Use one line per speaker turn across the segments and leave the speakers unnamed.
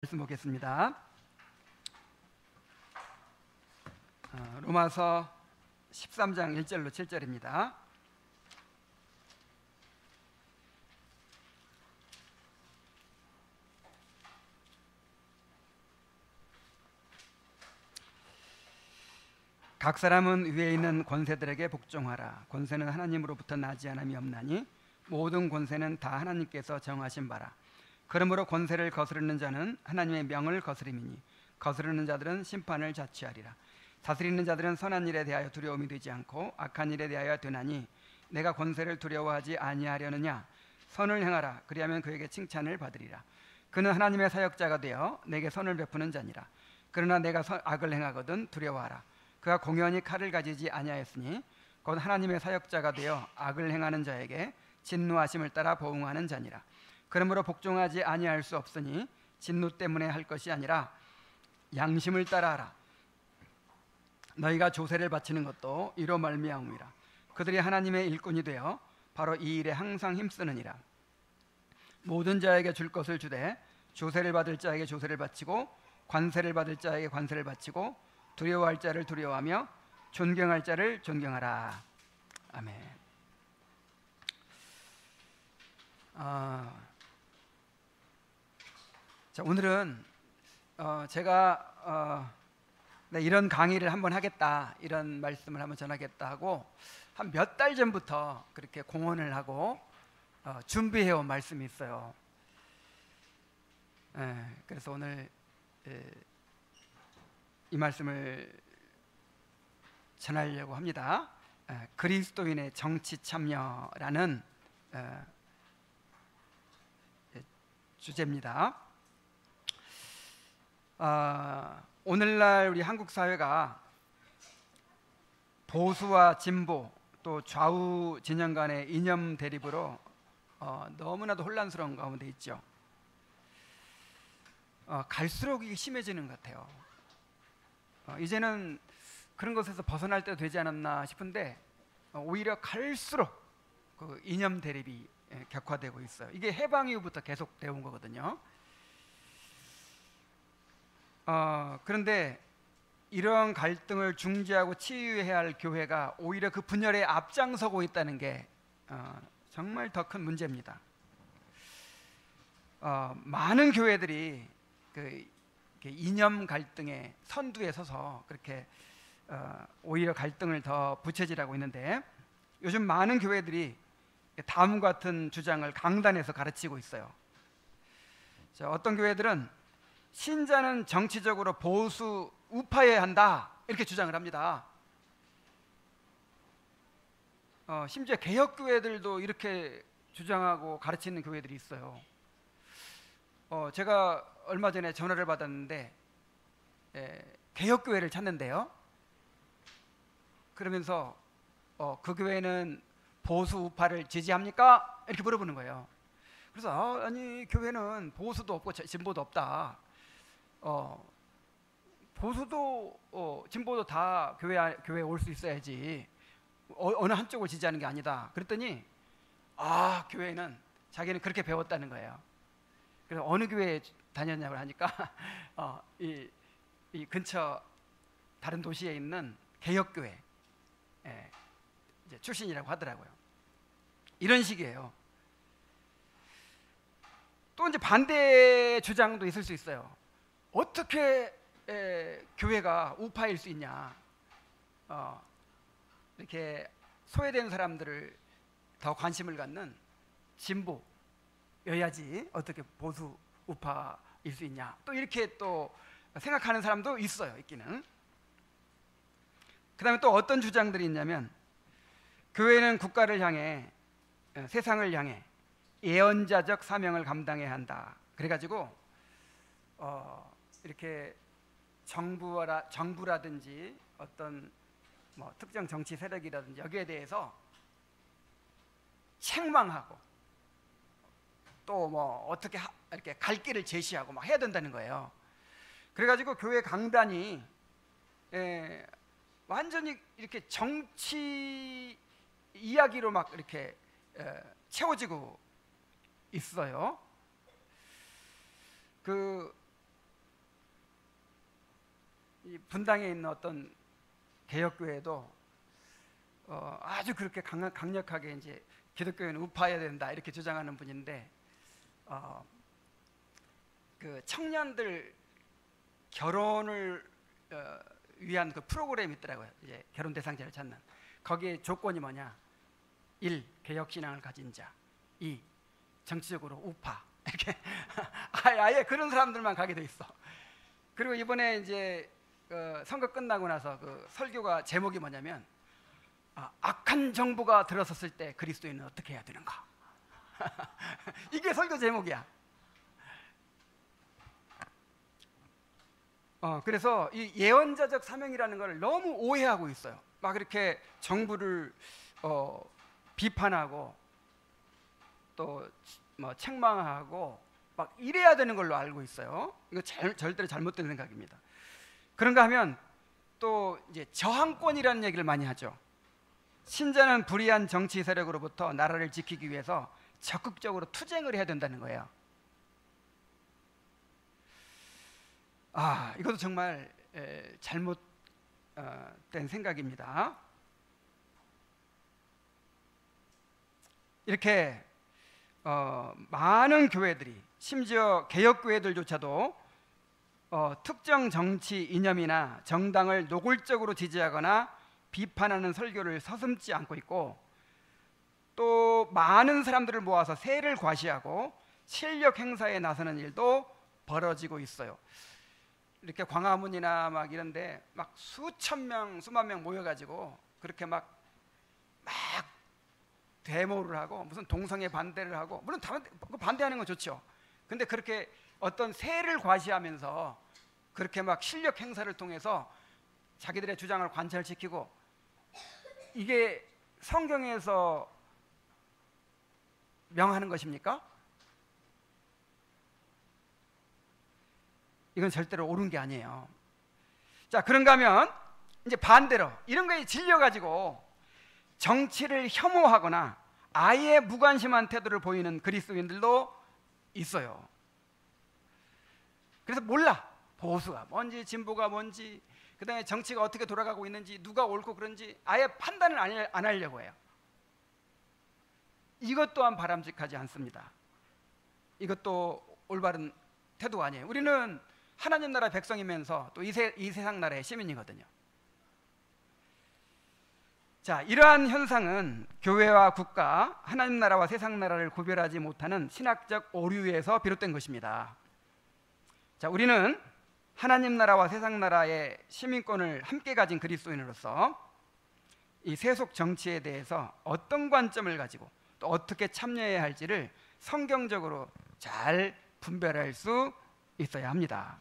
말씀 보겠습니다. 로마서 13장 1절로 7절입니다. 각 사람은 위에 있는 권세들에게 복종하라. 권세는 하나님으로부터 나지 않음이 없나니 모든 권세는 다 하나님께서 정하신 바라. 그러므로 권세를 거스르는 자는 하나님의 명을 거스림이니 거스르는 자들은 심판을 자취하리라. 다스리는 자들은 선한 일에 대하여 두려움이 되지 않고 악한 일에 대하여 되나니 내가 권세를 두려워하지 아니하려느냐. 선을 행하라. 그리하면 그에게 칭찬을 받으리라. 그는 하나님의 사역자가 되어 내게 선을 베푸는 자니라. 그러나 내가 악을 행하거든 두려워하라. 그가 공연히 칼을 가지지 아니하였으니 곧 하나님의 사역자가 되어 악을 행하는 자에게 진노하심을 따라 보응하는 자니라. 그러므로 복종하지 아니할 수 없으니 진노 때문에 할 것이 아니라 양심을 따라하라. 너희가 조세를 바치는 것도 이로 말미암음이라. 그들이 하나님의 일꾼이 되어 바로 이 일에 항상 힘쓰느니라. 모든 자에게 줄 것을 주되 조세를 받을 자에게 조세를 바치고 관세를 받을 자에게 관세를 바치고 두려워할 자를 두려워하며 존경할 자를 존경하라. 아멘. 자, 오늘은 제가 이런 강의를 한번 하겠다, 이런 말씀을 한번 전하겠다 하고 한 몇 달 전부터 그렇게 공언을 하고 준비해온 말씀이 있어요. 그래서 오늘 이 말씀을 전하려고 합니다. 그리스도인의 정치 참여라는 주제입니다. 오늘날 우리 한국 사회가 보수와 진보 또 좌우 진영 간의 이념 대립으로 너무나도 혼란스러운 가운데 있죠. 갈수록 이게 심해지는 것 같아요. 이제는 그런 것에서 벗어날 때도 되지 않았나 싶은데 오히려 갈수록 그 이념 대립이 격화되고 있어요. 이게 해방 이후부터 계속 되어 온 거거든요. 그런데 이러한 갈등을 중재하고 치유해야 할 교회가 오히려 그 분열에 앞장서고 있다는 게 정말 더 큰 문제입니다. 많은 교회들이 그 이념 갈등의 선두에 서서 그렇게 오히려 갈등을 더 부채질하고 있는데, 요즘 많은 교회들이 다음과 같은 주장을 강단에서 가르치고 있어요. 자, 어떤 교회들은 신자는 정치적으로 보수 우파여야 한다, 이렇게 주장을 합니다. 심지어 개혁교회들도 이렇게 주장하고 가르치는 교회들이 있어요. 제가 얼마 전에 전화를 받았는데 개혁교회를 찾는데요. 그러면서 그 교회는 보수 우파를 지지합니까? 이렇게 물어보는 거예요. 그래서 아니, 교회는 보수도 없고 진보도 없다. 보수도 진보도 다 교회에 올 수 있어야지 어느 한쪽을 지지하는 게 아니다. 그랬더니 교회는 자기는 그렇게 배웠다는 거예요. 그래서 어느 교회에 다녔냐고 하니까 이 근처 다른 도시에 있는 개혁교회 이제 출신이라고 하더라고요. 이런 식이에요. 또 이제 반대 주장도 있을 수 있어요. 어떻게 교회가 우파일 수 있냐? 이렇게 소외된 사람들을 더 관심을 갖는 진보여야지 어떻게 보수 우파일 수 있냐? 또 이렇게 또 생각하는 사람도 있어요, 있기는. 그 다음에 또 어떤 주장들이 있냐면, 교회는 국가를 향해, 세상을 향해 예언자적 사명을 감당해야 한다. 그래가지고 이렇게 정부라든지 어떤 특정 정치 세력이라든지 여기에 대해서 책망하고 또 어떻게 이렇게 갈 길을 제시하고 막 해야 된다는 거예요. 그래가지고 교회 강단이 완전히 이렇게 정치 이야기로 막 이렇게 채워지고 있어요. 분당에 있는 어떤 개혁교회도 아주 그렇게 강력하게 이제 기독교회는 우파해야 된다 이렇게 주장하는 분인데, 그 청년들 결혼을 위한 그 프로그램이 있더라고요. 이제 결혼 대상자를 찾는. 거기에 조건이 뭐냐? 1. 개혁신앙을 가진 자. 2. 정치적으로 우파. 이렇게 아예 그런 사람들만 가게 돼 있어. 그리고 이번에 이제 선거 끝나고 나서 그 설교가 제목이 뭐냐면, 악한 정부가 들어섰을 때 그리스도인은 어떻게 해야 되는가. 이게 설교 제목이야. 그래서 이 예언자적 사명이라는 걸 너무 오해하고 있어요. 막 이렇게 정부를 비판하고 또 뭐 책망하고 막 이래야 되는 걸로 알고 있어요. 이거 절대로 잘못된 생각입니다. 그런가 하면 또 이제 저항권이라는 얘기를 많이 하죠. 신자는 불의한 정치 세력으로부터 나라를 지키기 위해서 적극적으로 투쟁을 해야 된다는 거예요. 이것도 정말 잘못된 생각입니다. 이렇게 많은 교회들이, 심지어 개혁교회들조차도 특정 정치 이념이나 정당을 노골적으로 지지하거나 비판하는 설교를 서슴지 않고 있고, 또 많은 사람들을 모아서 세를 과시하고 실력 행사에 나서는 일도 벌어지고 있어요. 이렇게 광화문이나 막 이런데 막 수천 명, 수만 명 모여가지고 그렇게 막 데모를 하고 무슨 동성애 반대를 하고, 물론 반대하는 건 좋죠. 근데 그렇게 어떤 세를 과시하면서 그렇게 막 실력 행사를 통해서 자기들의 주장을 관철시키고, 이게 성경에서 명하는 것입니까? 이건 절대로 옳은 게 아니에요. 자, 그런가 하면 이제 반대로 이런 거에 질려가지고 정치를 혐오하거나 아예 무관심한 태도를 보이는 그리스도인들도 있어요. 그래서 몰라, 보수가 뭔지 진보가 뭔지, 그 다음에 정치가 어떻게 돌아가고 있는지, 누가 옳고 그런지 아예 판단을 안 하려고 해요. 이것 또한 바람직하지 않습니다. 이것도 올바른 태도가 아니에요. 우리는 하나님 나라 백성이면서 또 이 세상 나라의 시민이거든요. 자, 이러한 현상은 교회와 국가, 하나님 나라와 세상 나라를 구별하지 못하는 신학적 오류에서 비롯된 것입니다. 자, 우리는 하나님 나라와 세상 나라의 시민권을 함께 가진 그리스도인으로서 이 세속 정치에 대해서 어떤 관점을 가지고 또 어떻게 참여해야 할지를 성경적으로 잘 분별할 수 있어야 합니다.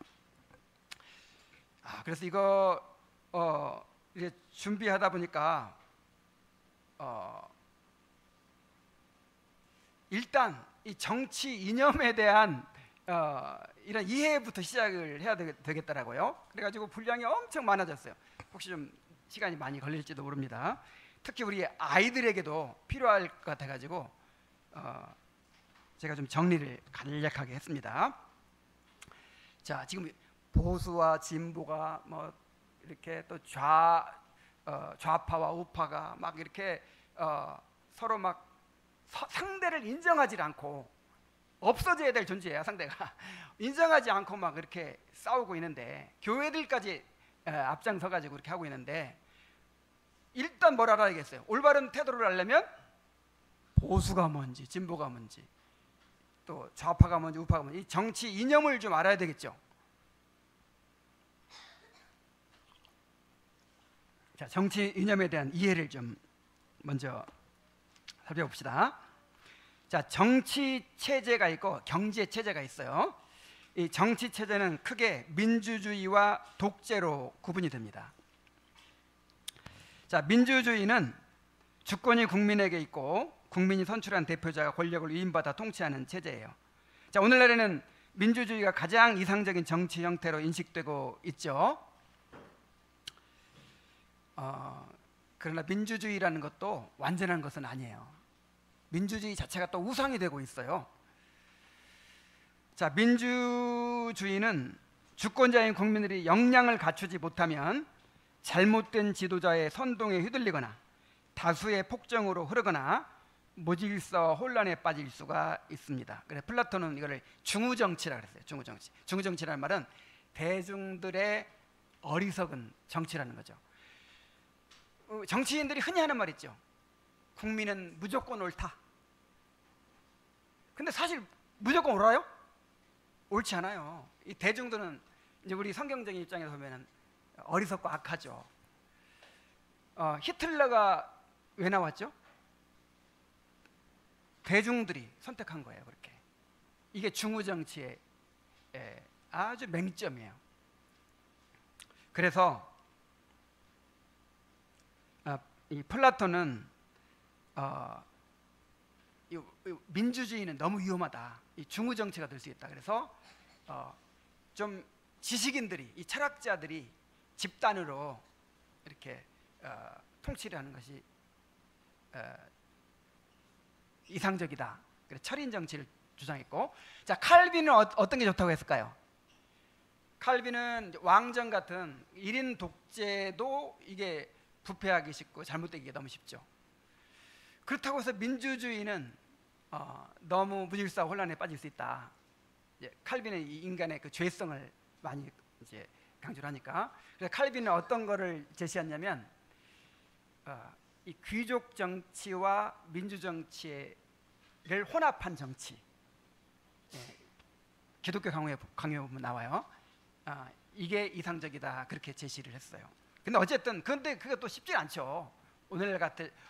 그래서 이거 이제 준비하다 보니까 일단 이 정치 이념에 대한 이런 이해부터 시작을 해야 되겠더라고요. 그래가지고 분량이 엄청 많아졌어요. 혹시 좀 시간이 많이 걸릴지도 모릅니다. 특히 우리 아이들에게도 필요할 것 같아가지고 제가 좀 정리를 간략하게 했습니다. 자, 지금 보수와 진보가 뭐 이렇게 또 좌파와 우파가 막 이렇게 서로 막 상대를 인정하지 않고, 없어져야 될 존재예요. 상대가 인정하지 않고 막 이렇게 싸우고 있는데, 교회들까지 앞장서 가지고 이렇게 하고 있는데, 일단 뭘 알아야겠어요. 올바른 태도를 하려면 보수가 뭔지 진보가 뭔지 또 좌파가 뭔지 우파가 뭔지 이 정치 이념을 좀 알아야 되겠죠. 자, 정치 이념에 대한 이해를 좀 먼저 살펴봅시다. 자, 정치 체제가 있고 경제 체제가 있어요. 이 정치 체제는 크게 민주주의와 독재로 구분이 됩니다. 자, 민주주의는 주권이 국민에게 있고 국민이 선출한 대표자가 권력을 위임받아 통치하는 체제예요. 자, 오늘날에는 민주주의가 가장 이상적인 정치 형태로 인식되고 있죠. 그러나 민주주의라는 것도 완전한 것은 아니에요. 민주주의 자체가 또 우상이 되고 있어요. 자, 민주주의는 주권자인 국민들이 역량을 갖추지 못하면 잘못된 지도자의 선동에 휘둘리거나 다수의 폭정으로 흐르거나 무질서 혼란에 빠질 수가 있습니다. 그래서 플라톤은 이거를 중우정치라 그랬어요. 중우정치. 중우정치라는 말은 대중들의 어리석은 정치라는 거죠. 정치인들이 흔히 하는 말 있죠. 국민은 무조건 옳다. 근데 사실 무조건 옳아요? 옳지 않아요. 이 대중들은 이제 우리 성경적인 입장에서 보면은 어리석고 악하죠. 히틀러가 왜 나왔죠? 대중들이 선택한 거예요. 그렇게. 이게 중우정치의 아주 맹점이에요. 그래서 이 플라톤은 민주주의는 너무 위험하다. 이 중우정치가 될 수 있다. 그래서 좀 지식인들이, 이 철학자들이 집단으로 이렇게 통치를 하는 것이 이상적이다. 그래서 철인 정치를 주장했고, 자, 칼빈은 어떤 게 좋다고 했을까요? 칼빈은 왕정 같은 1인 독재도 이게 부패하기 쉽고 잘못되기가 너무 쉽죠. 그렇다고 해서 민주주의는 너무 무질서 혼란에 빠질 수 있다. 칼빈은 이 인간의 그 죄성을 많이 이제 강조를 하니까. 그래서 칼빈은 어떤 거를 제시했냐면 이 귀족 정치와 민주 정치를 혼합한 정치. 기독교 강요에 보면 나와요. 이게 이상적이다. 그렇게 제시를 했어요. 근데 어쨌든 그게 또 쉽지 않죠.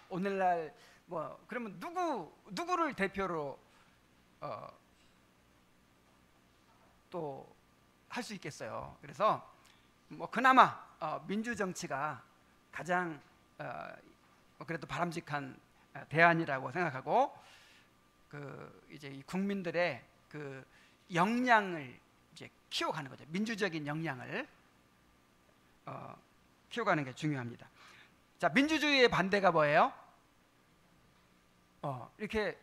오늘날 뭐 그러면 누구를 대표로 또 할 수 있겠어요. 그래서 뭐 그나마 민주 정치가 가장 그래도 바람직한 대안이라고 생각하고, 이제 이 국민들의 그 역량을 이제 키워가는 거죠. 민주적인 역량을 키워가는 게 중요합니다. 자, 민주주의의 반대가 뭐예요? 이렇게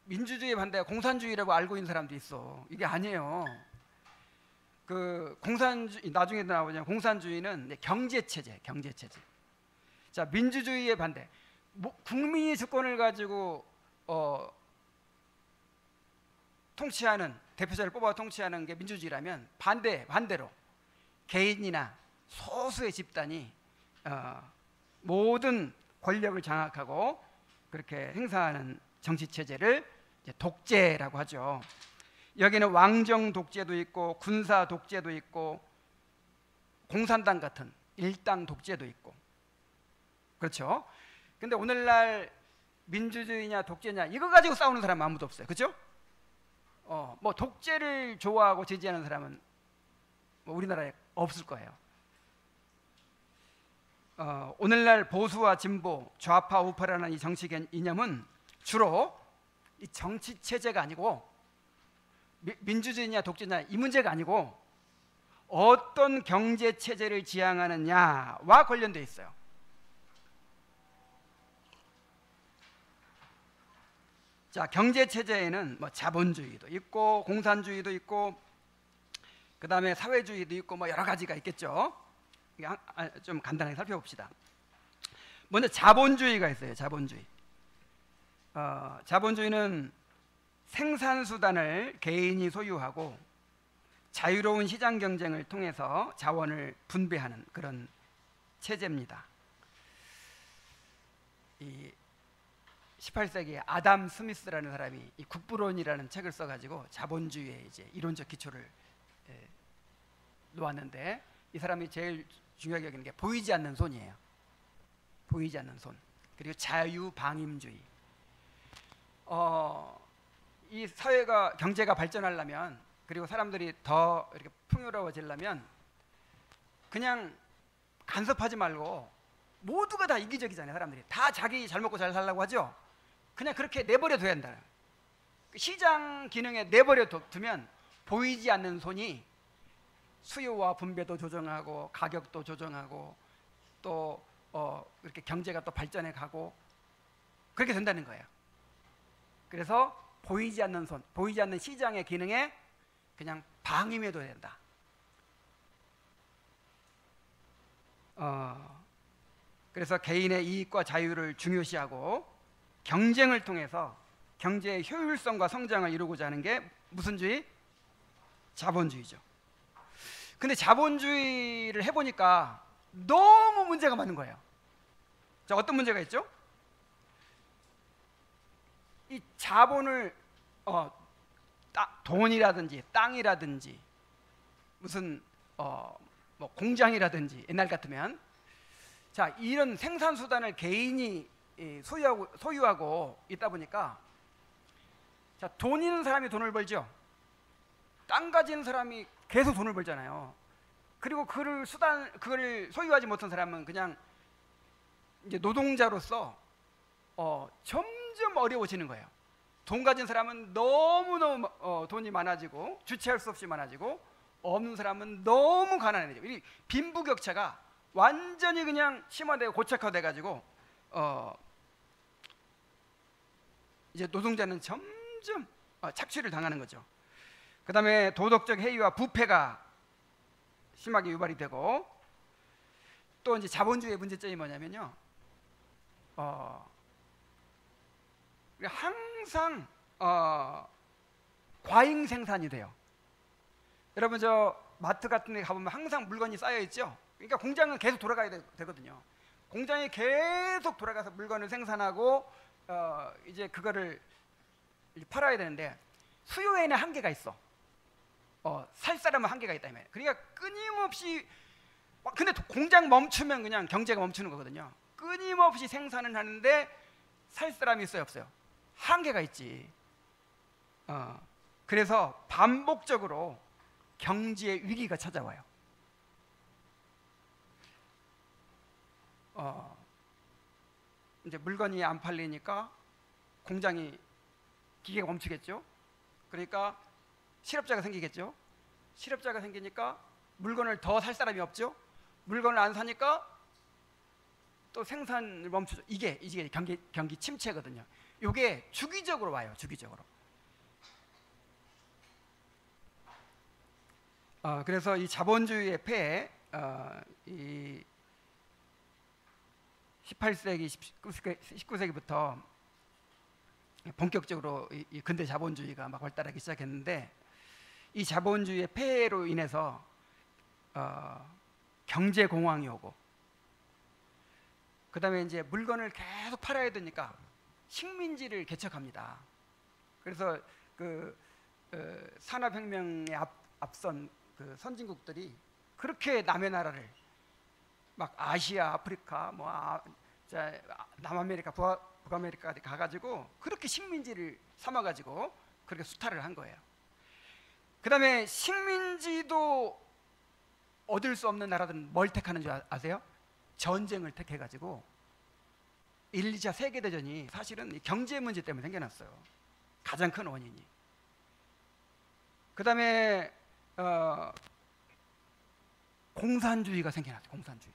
민주주의의 반대가 공산주의라고 알고 있는 사람도 있어. 이게 아니에요. 나중에 나오냐, 공산주의는 경제체제. 자, 민주주의의 반대. 국민이 주권을 가지고 통치하는, 대표자를 뽑아 통치하는 게 민주주의라면 반대로 개인이나 소수의 집단이 모든 권력을 장악하고 그렇게 행사하는 정치 체제를 독재라고 하죠. 여기는 왕정 독재도 있고 군사 독재도 있고 공산당 같은 일당 독재도 있고, 그렇죠? 근데 오늘날 민주주의냐 독재냐 이거 가지고 싸우는 사람은 아무도 없어요. 그렇죠? 뭐 독재를 좋아하고 지지하는 사람은 뭐 우리나라에 없을 거예요. 오늘날 보수와 진보, 좌파 우파라는 이 정치 이념은 주로 이 정치 체제가 아니고 민주주의냐 독재냐 이 문제가 아니고 어떤 경제 체제를 지향하느냐와 관련돼 있어요. 자, 경제 체제에는 뭐 자본주의도 있고 공산주의도 있고 그다음에 사회주의도 있고 뭐 여러 가지가 있겠죠. 좀 간단하게 살펴봅시다. 먼저 자본주의가 있어요. 자본주의는 생산수단을 개인이 소유하고 자유로운 시장 경쟁을 통해서 자원을 분배하는 그런 체제입니다. 이 18세기에 아담 스미스라는 사람이 이 국부론이라는 책을 써가지고 자본주의의 이제 이론적 기초를 놓았는데, 이 사람이 제일 중요하게 여기는 게 보이지 않는 손이에요. 보이지 않는 손. 그리고 자유방임주의. 이 사회가 경제가 발전하려면, 그리고 사람들이 더 이렇게 풍요로워지려면 그냥 간섭하지 말고 모두가 다 이기적이잖아요. 사람들이 다 자기 잘 먹고 잘 살려고 하죠. 그냥 그렇게 내버려 둬야 한다. 시장 기능에 내버려 두면 보이지 않는 손이 수요와 분배도 조정하고 가격도 조정하고 또 이렇게 경제가 또 발전해 가고 그렇게 된다는 거예요. 그래서 보이지 않는 손, 보이지 않는 시장의 기능에 그냥 방임해둬야 된다. 그래서 개인의 이익과 자유를 중요시하고 경쟁을 통해서 경제의 효율성과 성장을 이루고자 하는 게 무슨 주의? 자본주의죠. 근데 자본주의를 해보니까 너무 문제가 많은 거예요. 자, 어떤 문제가 있죠? 이 자본을 돈이라든지 땅이라든지 무슨 뭐 공장이라든지 옛날 같으면 자, 이런 생산 수단을 개인이 소유하고 있다 보니까 자, 돈 있는 사람이 돈을 벌죠. 땅 가진 사람이 계속 돈을 벌잖아요. 그리고 그걸 소유하지 못한 사람은 그냥 이제 노동자로서 점점 어려워지는 거예요. 돈 가진 사람은 너무너무 돈이 많아지고 주체할 수 없이 많아지고, 없는 사람은 너무 가난해지고, 이 빈부격차가 완전히 그냥 심화되고 고착화돼 가지고 이제 노동자는 점점 착취를 당하는 거죠. 그 다음에 도덕적 해이와 부패가 심하게 유발이 되고, 또 이제 자본주의의 문제점이 뭐냐면요, 항상 과잉 생산이 돼요. 여러분 저 마트 같은 데 가보면 항상 물건이 쌓여 있죠. 그러니까 공장은 계속 돌아가야 되거든요. 공장이 계속 돌아가서 물건을 생산하고 이제 그거를 팔아야 되는데 수요에는 한계가 있어. 살 사람은 한계가 있다 이 말이에요. 그러니까 끊임없이, 근데 공장 멈추면 그냥 경제가 멈추는 거거든요. 끊임없이 생산을 하는데 살 사람이 있어요, 없어요? 한계가 있지. 그래서 반복적으로 경제의 위기가 찾아와요. 이제 물건이 안 팔리니까 공장이, 기계가 멈추겠죠. 그러니까 실업자가 생기겠죠. 실업자가 생기니까 물건을 더 살 사람이 없죠. 물건을 안 사니까 또 생산을 멈추죠. 이게 경기 침체거든요. 이게 주기적으로 와요. 주기적으로. 그래서 이 자본주의의 폐해, 이 18세기, 19세기부터 본격적으로 이 근대 자본주의가 막 발달하기 시작했는데, 이 자본주의의 폐해로 인해서 경제 공황이 오고, 그 다음에 이제 물건을 계속 팔아야 되니까 식민지를 개척합니다. 그래서 그 산업혁명에 앞선 그 선진국들이 그렇게 남의 나라를 막 아시아, 아프리카, 남아메리카, 북아메리카까지 가가지고 그렇게 식민지를 삼아가지고 그렇게 수탈을 한 거예요. 그 다음에 식민지도 얻을 수 없는 나라들은 뭘 택하는 줄 아세요? 전쟁을 택해가지고 1, 2차 세계대전이 사실은 경제 문제 때문에 생겨났어요. 가장 큰 원인이. 그 다음에 공산주의가 생겨났어요. 공산주의.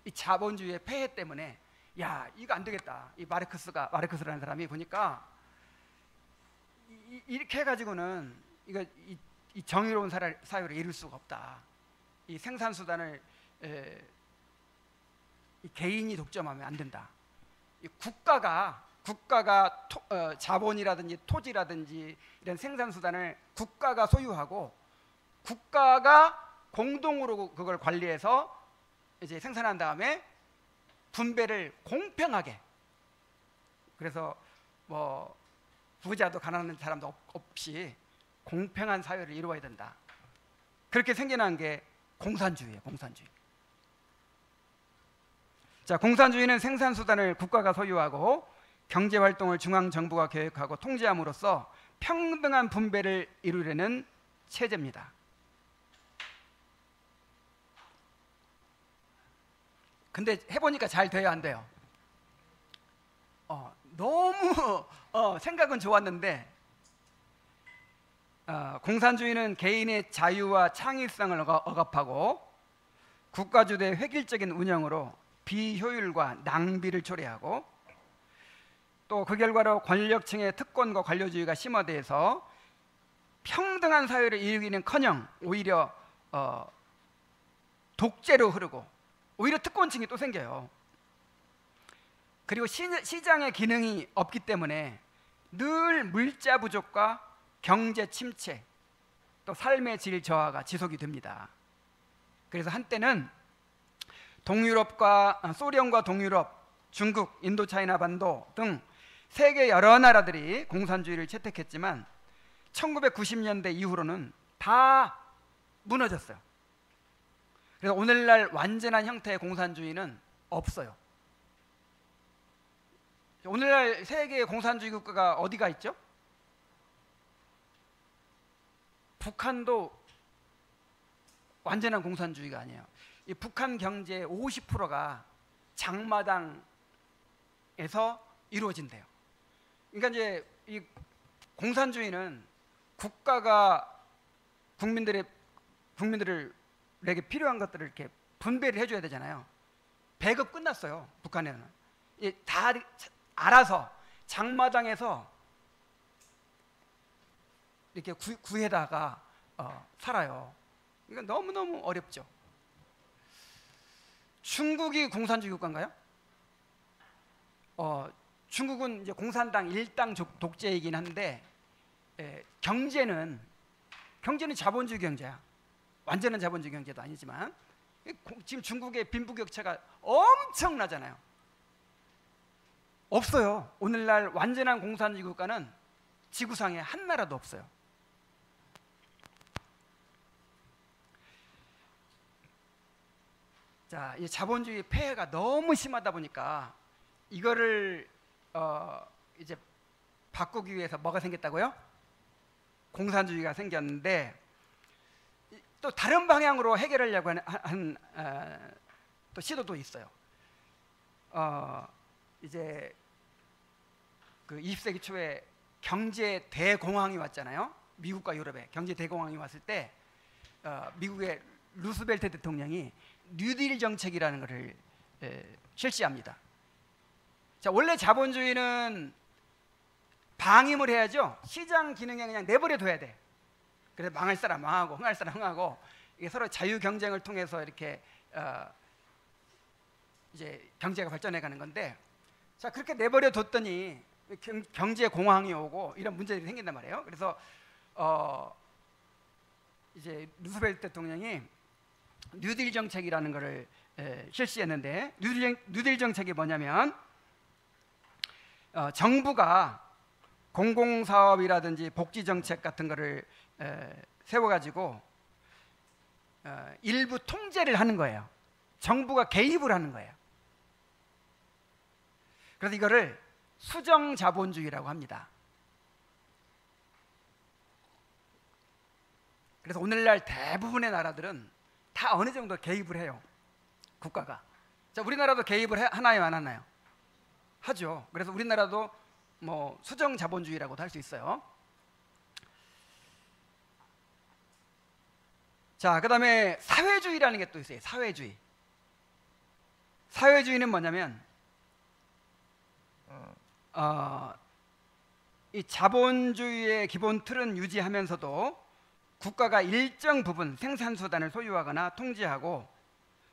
이 자본주의의 폐해 때문에 야, 이거 안 되겠다. 이 마르크스라는 사람이 보니까 이렇게 해가지고는 이 정의로운 사회를 이룰 수가 없다. 이 생산 수단을 이 개인이 독점하면 안 된다. 이 국가가 자본이라든지 토지라든지 이런 생산 수단을 국가가 소유하고 국가가 공동으로 그걸 관리해서 이제 생산한 다음에 분배를 공평하게, 그래서 뭐 부자도 가난한 사람도 없이 공평한 사회를 이루어야 된다. 그렇게 생겨난 게 공산주의예요. 공산주의. 자, 공산주의는 생산 수단을 국가가 소유하고 경제 활동을 중앙 정부가 계획하고 통제함으로써 평등한 분배를 이루려는 체제입니다. 근데 해보니까 잘 돼요, 안 돼요? 너무 생각은 좋았는데 공산주의는 개인의 자유와 창의성을 억압하고 국가주도의 획일적인 운영으로 비효율과 낭비를 초래하고, 또 그 결과로 권력층의 특권과 관료주의가 심화돼서 평등한 사회를 이루기는커녕 오히려 독재로 흐르고, 오히려 특권층이 또 생겨요. 그리고 시장의 기능이 없기 때문에 늘 물자 부족과 경제 침체, 또 삶의 질 저하가 지속이 됩니다. 그래서 한때는 소련과 동유럽, 중국, 인도차이나 반도 등 세계 여러 나라들이 공산주의를 채택했지만 1990년대 이후로는 다 무너졌어요. 그래서 오늘날 완전한 형태의 공산주의는 없어요. 오늘날 세계의 공산주의 국가가 어디가 있죠? 북한도 완전한 공산주의가 아니에요. 이 북한 경제의 50%가 장마당에서 이루어진대요. 그러니까 이제 이 공산주의는 국가가 국민들에게 필요한 것들을 이렇게 분배를 해줘야 되잖아요. 배급 끝났어요. 북한에는 다 알아서 장마당에서 이렇게 구해다가 살아요. 그러니까 너무너무 어렵죠. 중국이 공산주의 국가인가요? 중국은 이제 공산당 일당 독재이긴 한데 경제는 자본주의 경제야. 완전한 자본주의 경제도 아니지만 지금 중국의 빈부격차가 엄청나잖아요. 없어요. 오늘날 완전한 공산주의 국가는 지구상에 한 나라도 없어요. 자, 이 자본주의 폐해가 너무 심하다 보니까 이거를 이제 바꾸기 위해서 뭐가 생겼다고요? 공산주의가 생겼는데 또 다른 방향으로 해결하려고 한 또 시도도 있어요. 이제 그 20세기 초에 경제 대공황이 왔잖아요. 미국과 유럽에 경제 대공황이 왔을 때 미국의 루스벨트 대통령이 뉴딜 정책이라는 것을 실시합니다. 자, 원래 자본주의는 방임을 해야죠. 시장 기능에 그냥 내버려 둬야 돼. 그래서 망할 사람 망하고 흥할 사람 흥하고 이게 서로 자유 경쟁을 통해서 이렇게 이제 경제가 발전해 가는 건데, 자, 그렇게 내버려 뒀더니 경제 공황이 오고 이런 문제들이 생긴단 말이에요. 그래서 이제 루스벨트 대통령이 뉴딜 정책이라는 것을 실시했는데, 뉴딜 정책이 뭐냐면 정부가 공공사업이라든지 복지정책 같은 거를 세워가지고 일부 통제를 하는 거예요. 정부가 개입을 하는 거예요. 그래서 이거를 수정자본주의라고 합니다. 그래서 오늘날 대부분의 나라들은 다 어느 정도 개입을 해요. 국가가. 자, 우리나라도 개입을 하나요, 안 하나요? 하죠. 그래서 우리나라도 뭐 수정자본주의라고도 할 수 있어요. 자, 그 다음에 사회주의라는 게 또 있어요. 사회주의. 사회주의는 뭐냐면 이 자본주의의 기본 틀은 유지하면서도 국가가 일정 부분 생산수단을 소유하거나 통제하고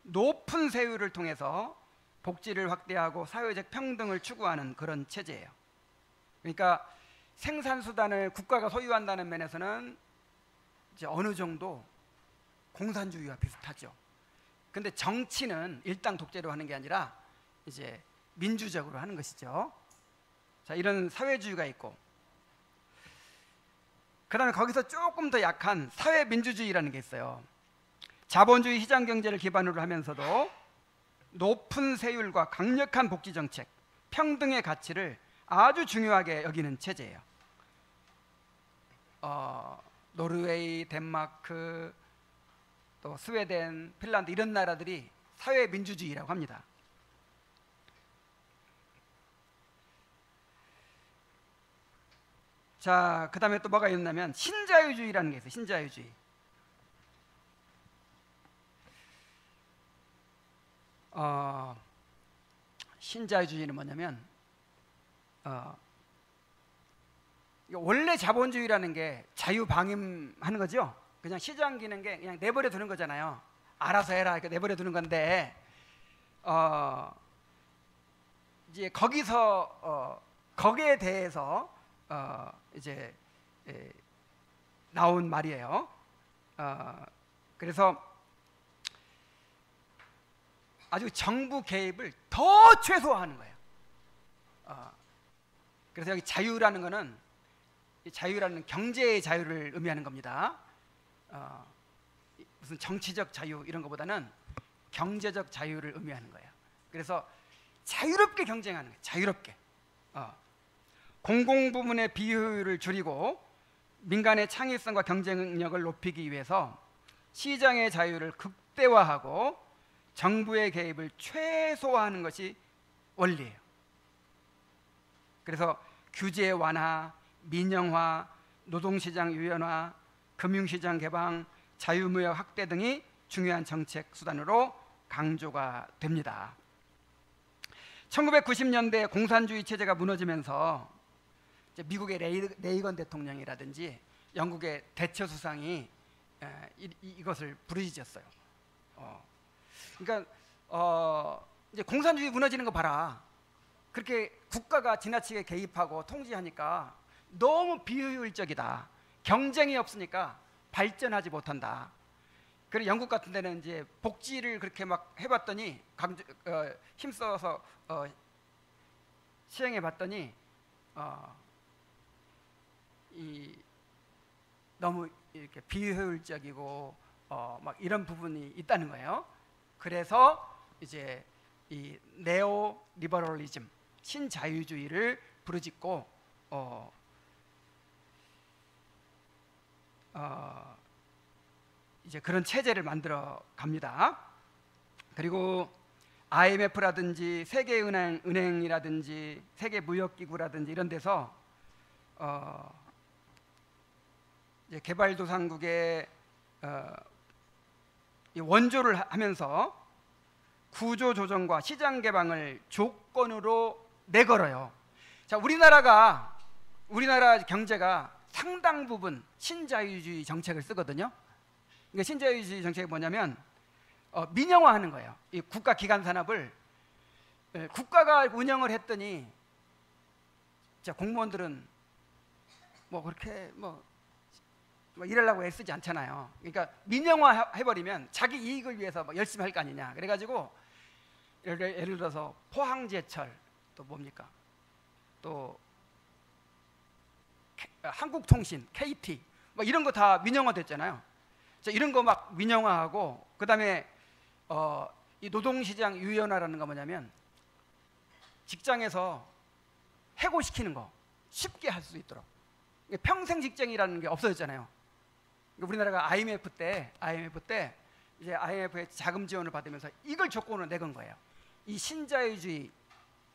높은 세율을 통해서 복지를 확대하고 사회적 평등을 추구하는 그런 체제예요. 그러니까 생산수단을 국가가 소유한다는 면에서는 이제 어느 정도 공산주의와 비슷하죠. 근데 정치는 일당 독재로 하는 게 아니라 이제 민주적으로 하는 것이죠. 자, 이런 사회주의가 있고, 그 다음에 거기서 조금 더 약한 사회민주주의라는 게 있어요. 자본주의 시장경제를 기반으로 하면서도 높은 세율과 강력한 복지정책, 평등의 가치를 아주 중요하게 여기는 체제예요. 노르웨이, 덴마크, 또 스웨덴, 핀란드 이런 나라들이 사회민주주의라고 합니다. 자, 그 다음에 또 뭐가 있냐면 신자유주의라는 게 있어요. 신자유주의. 신자유주의는 뭐냐면 원래 자본주의라는 게 자유방임하는 거죠. 그냥 시장 기능에 그냥 내버려 두는 거잖아요. 알아서 해라 이렇게 내버려 두는 건데, 이제 거기서 거기에 대해서 이제 나온 말이에요. 그래서 아주 정부 개입을 더 최소화하는 거예요. 그래서 여기 자유라는 거는, 자유라는 경제의 자유를 의미하는 겁니다. 무슨 정치적 자유 이런 것보다는 경제적 자유를 의미하는 거예요. 그래서 자유롭게 경쟁하는 거예요. 자유롭게. 공공부문의 비효율을 줄이고 민간의 창의성과 경쟁력을 높이기 위해서 시장의 자유를 극대화하고 정부의 개입을 최소화하는 것이 원리예요. 그래서 규제 완화, 민영화, 노동시장 유연화, 금융시장 개방, 자유무역 확대 등이 중요한 정책 수단으로 강조가 됩니다. 1990년대 공산주의 체제가 무너지면서 미국의 레이건 대통령이라든지 영국의 대처 수상이 이것을 부르짖었어요. 그러니까 이제 공산주의 무너지는 거 봐라. 그렇게 국가가 지나치게 개입하고 통제하니까 너무 비효율적이다. 경쟁이 없으니까 발전하지 못한다. 그리고 영국 같은 데는 이제 복지를 그렇게 막 해봤더니 힘써서 시행해봤더니 너무 이렇게 비효율적이고 막 이런 부분이 있다는 거예요. 그래서 이제 이 네오 리버럴리즘, 신자유주의를 부르짖고 이제 그런 체제를 만들어 갑니다. 그리고 IMF라든지 세계은행이라든지 세계무역기구라든지 이런 데서 이제 개발도상국에 원조를 하면서 구조조정과 시장 개방을 조건으로 내걸어요. 자, 우리나라 경제가 상당 부분 신자유주의 정책을 쓰거든요. 그러니까 신자유주의 정책이 뭐냐면 민영화하는 거예요. 이 국가 기관 산업을 국가가 운영을 했더니 자, 공무원들은 뭐 그렇게 뭐 일하려고 애쓰지 않잖아요. 그러니까 민영화 해버리면 자기 이익을 위해서 뭐 열심히 할 거 아니냐. 그래가지고 예를 들어서 포항제철, 또 뭡니까? 또 한국통신, KT 뭐 이런 거 다 민영화 됐잖아요. 이런 거 막 민영화하고, 그 다음에 이 노동시장 유연화라는 거 뭐냐면 직장에서 해고시키는 거 쉽게 할 수 있도록, 평생 직장이라는 게 없어졌잖아요. 우리나라가 IMF 때 이제 IMF의 자금 지원을 받으면서 이걸 조건으로 내건 거예요. 이 신자유주의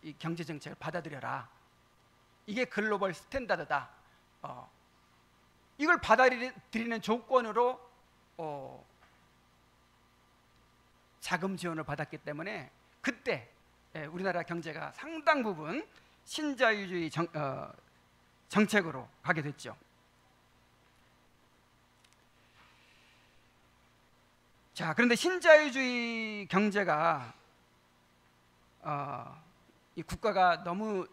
이 경제 정책을 받아들여라. 이게 글로벌 스탠다드다. 이걸 받아들이는 조건으로 자금 지원을 받았기 때문에 그때 우리나라 경제가 상당 부분 신자유주의 정책으로 가게 됐죠. 자, 그런데 신자유주의 경제가 이 국가가 너무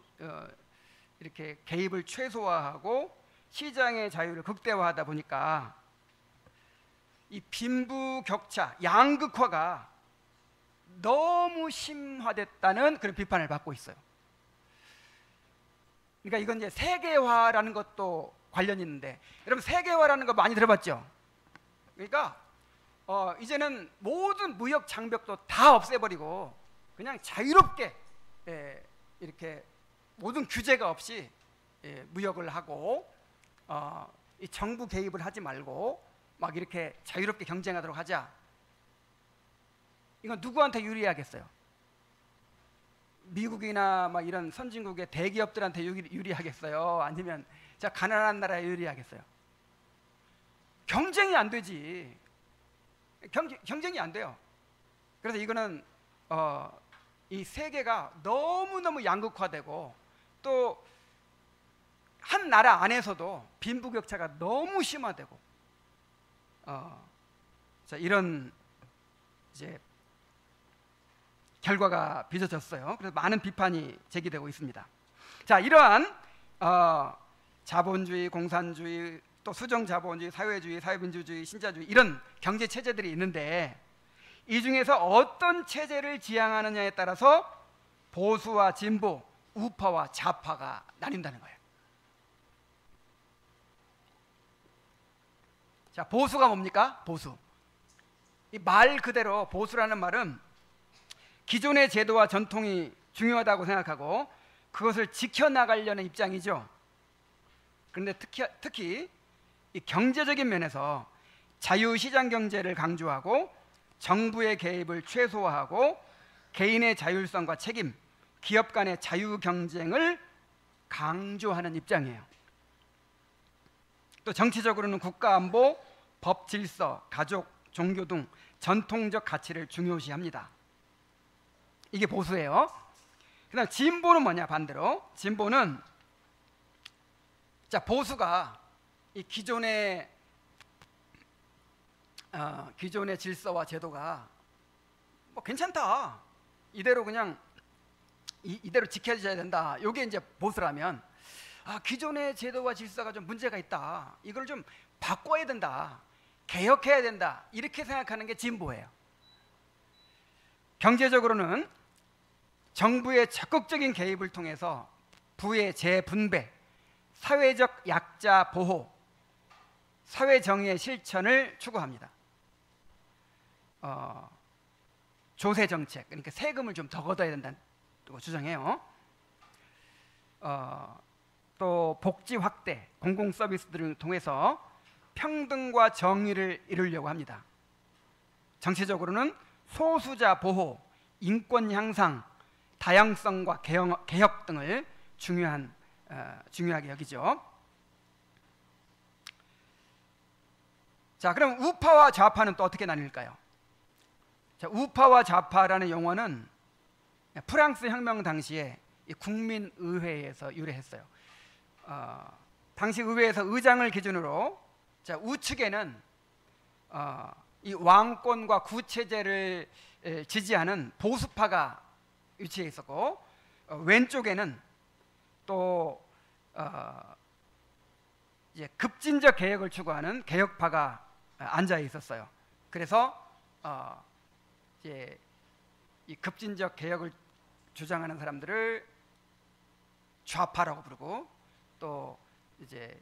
이렇게 개입을 최소화하고 시장의 자유를 극대화하다 보니까 이 빈부격차, 양극화가 너무 심화됐다는 그런 비판을 받고 있어요. 그러니까 이건 이제 세계화라는 것도 관련이 있는데, 여러분 세계화라는 거 많이 들어봤죠? 그러니까 이제는 모든 무역 장벽도 다 없애버리고 그냥 자유롭게 이렇게 모든 규제가 없이 무역을 하고 이 정부 개입을 하지 말고 막 이렇게 자유롭게 경쟁하도록 하자. 이건 누구한테 유리하겠어요? 미국이나 막 이런 선진국의 대기업들한테 유리하겠어요? 아니면 가난한 나라에 유리하겠어요? 경쟁이 안 되지. 경쟁이 안 돼요. 그래서 이거는 이 세계가 너무너무 양극화되고 또 한 나라 안에서도 빈부격차가 너무 심화되고 자, 이런 이제 결과가 빚어졌어요. 그래서 많은 비판이 제기되고 있습니다. 자, 이러한 자본주의, 공산주의, 또 수정자본주의, 사회주의, 사회민주주의, 신자주의 이런 경제 체제들이 있는데 이 중에서 어떤 체제를 지향하느냐에 따라서 보수와 진보, 우파와 좌파가 나뉜다는 거예요. 자, 보수가 뭡니까? 보수. 이 말 그대로 보수라는 말은 기존의 제도와 전통이 중요하다고 생각하고 그것을 지켜나가려는 입장이죠. 그런데 특히 이 경제적인 면에서 자유시장 경제를 강조하고 정부의 개입을 최소화하고 개인의 자율성과 책임, 기업 간의 자유 경쟁을 강조하는 입장이에요. 또 정치적으로는 국가 안보, 법 질서, 가족, 종교 등 전통적 가치를 중요시합니다. 이게 보수예요. 그다음 진보는 뭐냐? 반대로 진보는 보수가 이 기존의 질서와 제도가 뭐 괜찮다, 이대로 그냥 이대로 지켜져야 된다, 이게 이제 보수라면 기존의 제도와 질서가 좀 문제가 있다, 이걸 좀 바꿔야 된다, 개혁해야 된다, 이렇게 생각하는 게 진보예요. 경제적으로는 정부의 적극적인 개입을 통해서 부의 재분배, 사회적 약자 보호, 사회 정의의 실천을 추구합니다. 조세 정책, 그러니까 세금을 좀 더 걷어야 된다고 주장해요. 또 복지 확대, 공공 서비스들을 통해서 평등과 정의를 이루려고 합니다. 정치적으로는 소수자 보호, 인권 향상, 다양성과 개혁 등을 중요하게 여기죠. 자, 그럼 우파와 좌파는 또 어떻게 나뉠까요? 자, 우파와 좌파라는 용어는 프랑스 혁명 당시에 국민의회에서 유래했어요. 당시 의회에서 의장을 기준으로 우측에는 이 왕권과 구체제를 지지하는 보수파가 위치해 있었고 왼쪽에는 또 이제 급진적 개혁을 추구하는 개혁파가 앉아 있었어요. 그래서 이제 이 급진적 개혁을 주장하는 사람들을 좌파라고 부르고, 또 이제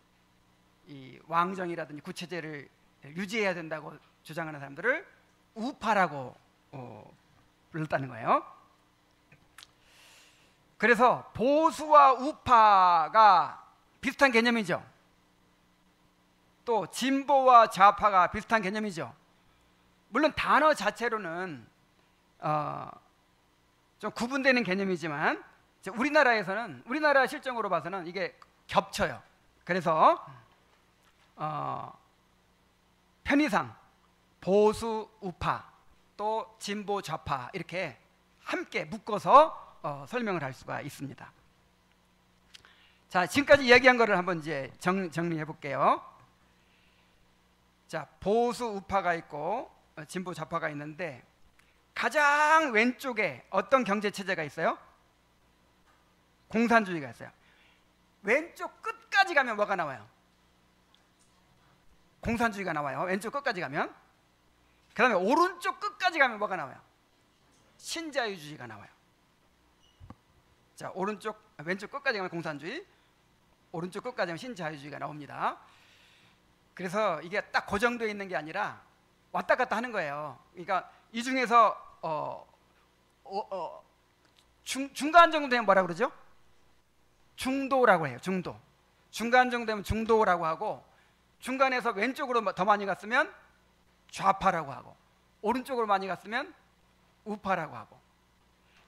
이 왕정이라든지 구체제를 유지해야 된다고 주장하는 사람들을 우파라고 불렀다는 거예요. 그래서 보수와 우파가 비슷한 개념이죠. 또 진보와 좌파가 비슷한 개념이죠. 물론 단어 자체로는 좀 구분되는 개념이지만 우리나라에서는, 우리나라 실정으로 봐서는 이게 겹쳐요. 그래서 편의상 보수 우파 또 진보 좌파 이렇게 함께 묶어서 설명을 할 수가 있습니다. 자, 지금까지 이야기한 거를 한번 이제 정리해 볼게요. 자, 보수 우파가 있고 진보 좌파가 있는데 가장 왼쪽에 어떤 경제 체제가 있어요? 공산주의가 있어요. 왼쪽 끝까지 가면 뭐가 나와요? 공산주의가 나와요. 왼쪽 끝까지 가면. 그 다음에 오른쪽 끝까지 가면 뭐가 나와요? 신자유주의가 나와요. 자, 왼쪽 끝까지 가면 공산주의, 오른쪽 끝까지 가면 신자유주의가 나옵니다. 그래서 이게 딱 고정되어 있는 게 아니라 왔다 갔다 하는 거예요. 그러니까 이 중에서 중간 정도 되면 뭐라 그러죠? 중도라고 해요. 중간 정도 되면 중도라고 하고, 중간에서 왼쪽으로 더 많이 갔으면 좌파라고 하고, 오른쪽으로 많이 갔으면 우파라고 하고.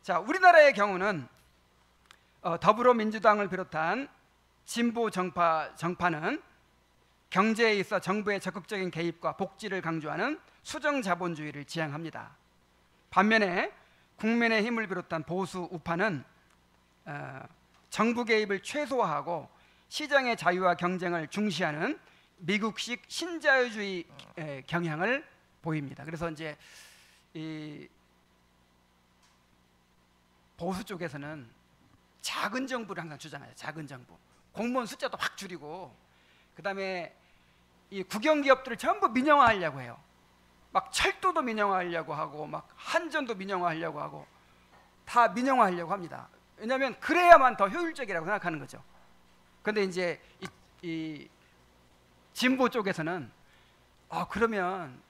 자, 우리나라의 경우는 더불어민주당을 비롯한 진보 정파는 경제에 있어 정부의 적극적인 개입과 복지를 강조하는 수정자본주의를 지향합니다. 반면에 국민의힘을 비롯한 보수 우파는 정부 개입을 최소화하고 시장의 자유와 경쟁을 중시하는 미국식 신자유주의 경향을 보입니다. 그래서 이제 보수 쪽에서는 작은 정부를 항상 주장해요. 작은 정부. 공무원 숫자도 확 줄이고, 그다음에 이 국영 기업들을 전부 민영화하려고 해요. 막 철도도 민영화하려고 하고, 막 한전도 민영화하려고 하고, 다 민영화하려고 합니다. 왜냐하면 그래야만 더 효율적이라고 생각하는 거죠. 그런데 이제 이 진보 쪽에서는 그러면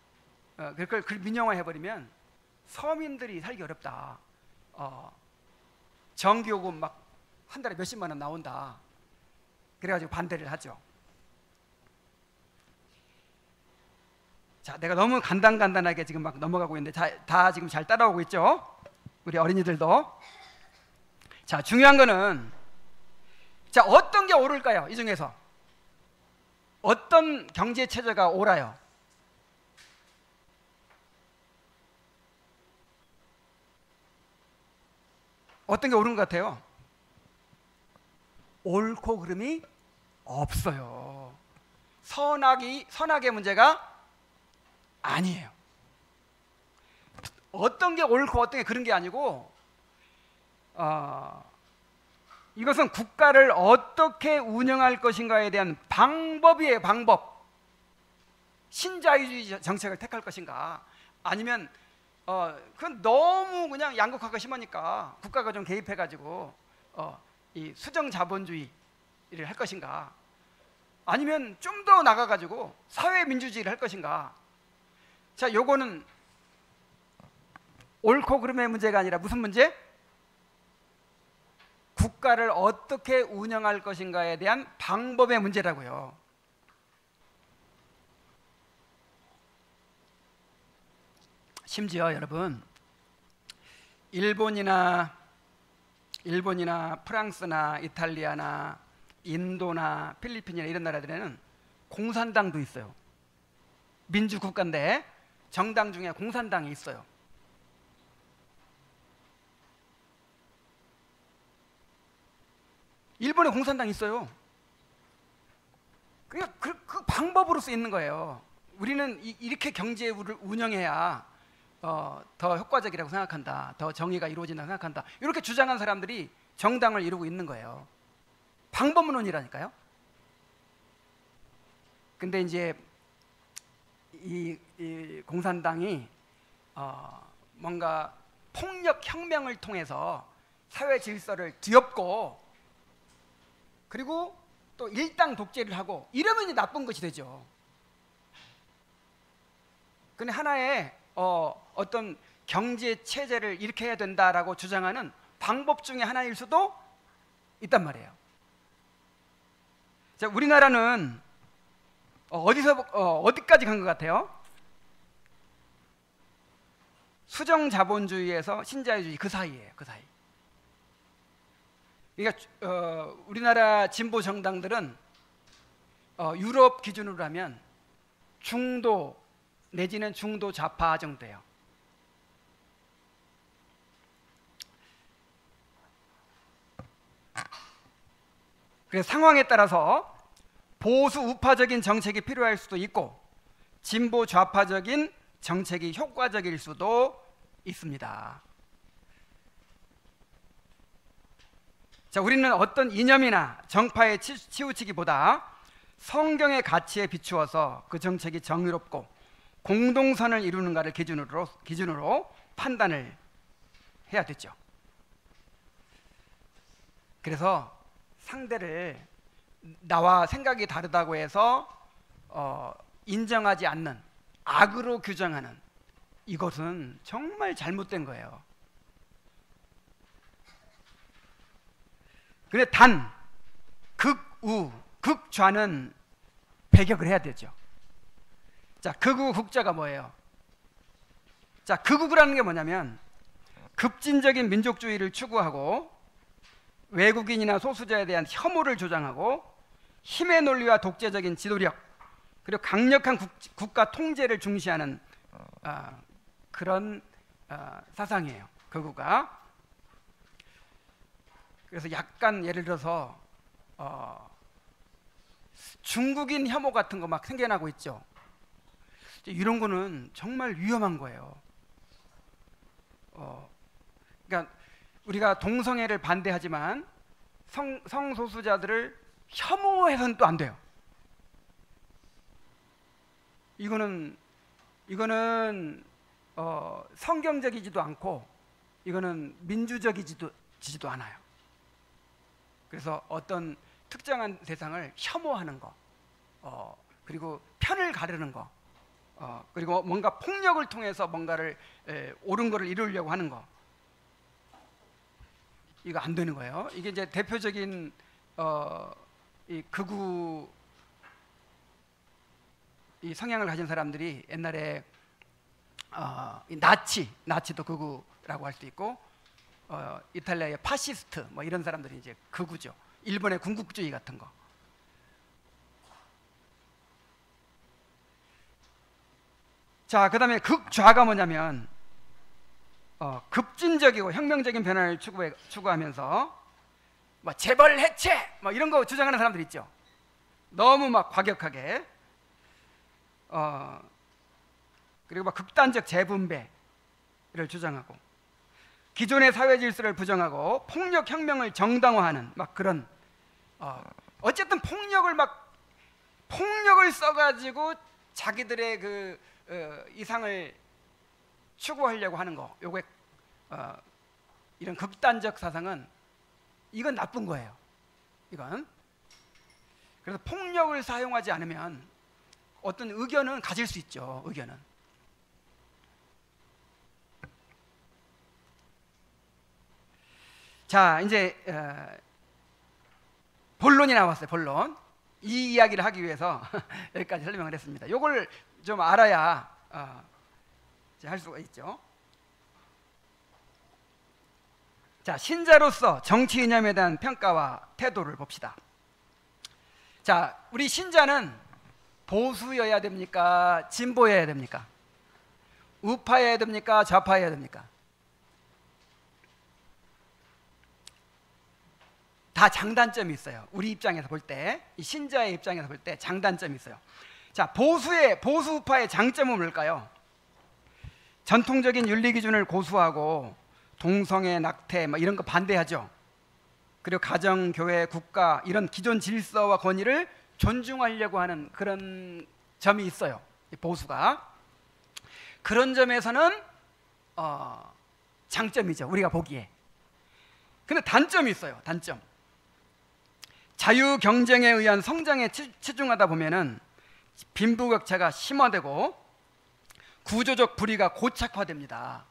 그걸 민영화해버리면 서민들이 살기 어렵다. 전기요금 막 한 달에 몇십만 원 나온다. 그래가지고 반대를 하죠. 자, 내가 너무 간단하게 지금 막 넘어가고 있는데 다 지금 잘 따라오고 있죠? 우리 어린이들도. 자, 중요한 거는, 자, 어떤 게 오를까요? 이 중에서 어떤 경제 체제가 옳아요? 어떤 게 옳은 것 같아요? 옳고 그름이 없어요. 선악의 문제가 아니에요. 어떤 게 옳고 어떤 게 그런 게 아니고, 이것은 국가를 어떻게 운영할 것인가에 대한 방법이에요. 방법. 신자유주의 정책을 택할 것인가, 아니면 그건 너무 그냥 양극화가 심하니까 국가가 좀 개입해가지고 이 수정 자본주의를 할 것인가, 아니면 좀 더 나가가지고 사회민주주의를 할 것인가. 자, 요거는 옳고 그름의 문제가 아니라 무슨 문제? 국가를 어떻게 운영할 것인가에 대한 방법의 문제라고요. 심지어 여러분, 일본이나 프랑스나 이탈리아나 인도나 필리핀이나 이런 나라들에는 공산당도 있어요. 민주국가인데 정당 중에 공산당이 있어요. 일본에 공산당이 있어요. 그러니까 그 방법으로서 있는 거예요. 우리는 이렇게 경제를 운영해야 더 효과적이라고 생각한다, 더 정의가 이루어진다고 생각한다, 이렇게 주장한 사람들이 정당을 이루고 있는 거예요. 방법론이라니까요. 근데 이제 이 공산당이 뭔가 폭력 혁명을 통해서 사회 질서를 뒤엎고, 그리고 또 일당 독재를 하고 이러면 이제 나쁜 것이 되죠. 근데 하나의 어떤 경제 체제를 이렇게 해야 된다라고 주장하는 방법 중에 하나일 수도 있단 말이에요. 자, 우리나라는 어디까지 간 것 같아요? 수정 자본주의에서 신자유주의 그 사이예요. 그 사이. 그러니까 우리나라 진보 정당들은 유럽 기준으로 하면 중도 내지는 중도 좌파 정도예요. 그래서 상황에 따라서 보수 우파적인 정책이 필요할 수도 있고, 진보 좌파적인 정책이 효과적일 수도 있습니다. 자, 우리는 어떤 이념이나 정파에 치우치기보다 성경의 가치에 비추어서 그 정책이 정의롭고 공동선을 이루는가를 기준으로 판단을 해야 되죠. 그래서 상대를 나와 생각이 다르다고 해서 인정하지 않는, 악으로 규정하는, 이것은 정말 잘못된 거예요. 근데 단 극우, 극좌는 배격을 해야 되죠. 자, 극우 극좌가 뭐예요? 자, 극우라는 게 뭐냐면 급진적인 민족주의를 추구하고 외국인이나 소수자에 대한 혐오를 조장하고 힘의 논리와 독재적인 지도력, 그리고 강력한 국가 통제를 중시하는 그런 사상이에요, 극우가. 그래서 약간 예를 들어서 중국인 혐오 같은 거 막 생겨나고 있죠. 이런 거는 정말 위험한 거예요. 그러니까 우리가 동성애를 반대하지만 성소수자들을 혐오해서는 또 안 돼요. 이거는 성경적이지도 않고 이거는 민주적이지도 않아요. 그래서 어떤 특정한 대상을 혐오하는 거, 그리고 편을 가르는 거, 그리고 뭔가 폭력을 통해서 뭔가를 옳은 거를 이루려고 하는 거, 이거 안 되는 거예요. 이게 이제 대표적인 이 극우 이 성향을 가진 사람들이 옛날에 이 나치도 극우라고 할 수 있고, 이탈리아의 파시스트 뭐 이런 사람들이 이제 극우죠. 일본의 군국주의 같은 거. 자, 그다음에 극좌가 뭐냐면 급진적이고 혁명적인 변화를 추구하면서 뭐 재벌 해체 뭐 이런 거 주장하는 사람들 있죠. 너무 막 과격하게. 그리고 막 극단적 재분배를 주장하고, 기존의 사회 질서를 부정하고 폭력 혁명을 정당화하는 막 그런 어쨌든 폭력을 써가지고 자기들의 그 이상을 추구하려고 하는 거, 요게 이런 극단적 사상은 이건 나쁜 거예요. 이건. 그래서 폭력을 사용하지 않으면 어떤 의견은 가질 수 있죠. 의견은. 자, 이제 본론이 나왔어요. 본론. 이 이야기를 하기 위해서 여기까지 설명을 했습니다. 이걸 좀 알아야 할 수가 있죠. 자, 신자로서 정치 이념에 대한 평가와 태도를 봅시다. 자, 우리 신자는 보수여야 됩니까? 진보여야 됩니까? 우파여야 됩니까? 좌파여야 됩니까? 다 장단점이 있어요. 우리 입장에서 볼 때, 이 신자의 입장에서 볼 때 장단점이 있어요. 자, 보수 우파의 장점은 뭘까요? 전통적인 윤리 기준을 고수하고 동성애, 낙태 뭐 이런 거 반대하죠. 그리고 가정, 교회, 국가 이런 기존 질서와 권위를 존중하려고 하는 그런 점이 있어요. 보수가. 그런 점에서는 장점이죠. 우리가 보기에. 근데 단점이 있어요. 단점. 자유 경쟁에 의한 성장에 치중하다 보면은 빈부격차가 심화되고 구조적 불의가 고착화됩니다.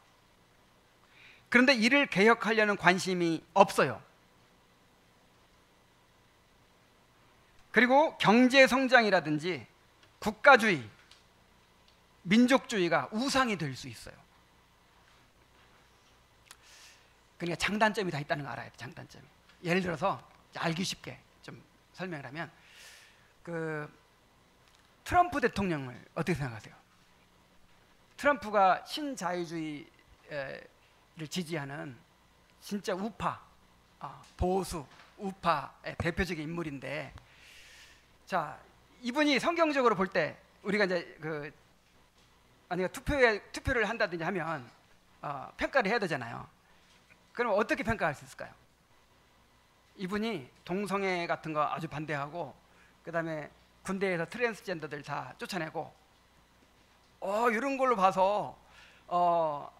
그런데 이를 개혁하려는 관심이 없어요. 그리고 경제 성장이라든지 국가주의, 민족주의가 우상이 될 수 있어요. 그러니까 장단점이 다 있다는 거 알아야 돼. 장단점이. 예를 들어서 알기 쉽게 좀 설명을 하면, 그 트럼프 대통령을 어떻게 생각하세요? 트럼프가 신자유주의를 지지하는 진짜 우파, 보수 우파의 대표적인 인물인데, 자, 이분이 성경적으로 볼 때 우리가 이제 투표를 한다든지 하면 평가를 해야 되잖아요. 그럼 어떻게 평가할 수 있을까요? 이분이 동성애 같은 거 아주 반대하고, 그 다음에 군대에서 트랜스젠더들 다 쫓아내고, 이런 걸로 봐서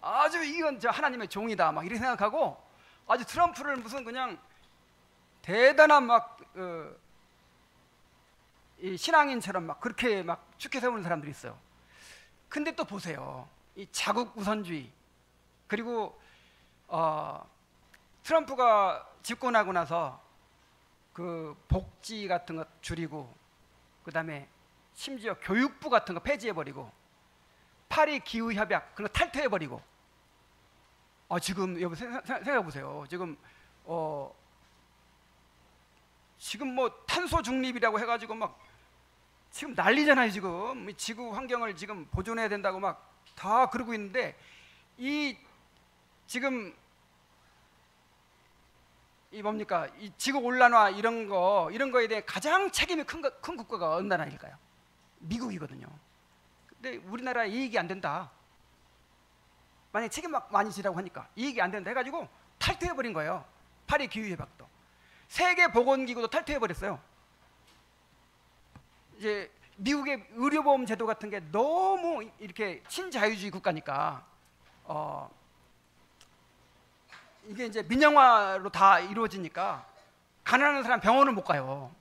아주 이건 저 하나님의 종이다 막 이렇게 생각하고, 아주 트럼프를 무슨 그냥 대단한 이 신앙인처럼 막 그렇게 막 축해 세우는 사람들이 있어요. 근데 또 보세요. 이 자국 우선주의, 그리고 트럼프가 집권하고 나서 그 복지 같은 거 줄이고, 그 다음에 심지어 교육부 같은 거 폐지해버리고, 파리 기후 협약 그런 거 탈퇴해버리고, 지금 여러분 생각해 보세요. 지금 뭐 탄소 중립이라고 해가지고 막 지금 난리잖아요. 지금 지구 환경을 지금 보존해야 된다고 막 다 그러고 있는데, 지금 뭡니까? 이 지구 온난화 이런 거에 대해 가장 책임이 큰 국가가 어느 나라일까요? 미국이거든요. 근데 우리나라 이익이 안 된다. 만약에 책임 많이 지라고 하니까 이익이 안 된다 해가지고 탈퇴해버린 거예요. 파리 기후협약도. 세계보건기구도 탈퇴해버렸어요. 이제 미국의 의료보험 제도 같은 게 너무 이렇게 친자유주의 국가니까 이게 이제 민영화로 다 이루어지니까 가난한 사람 병원을 못 가요.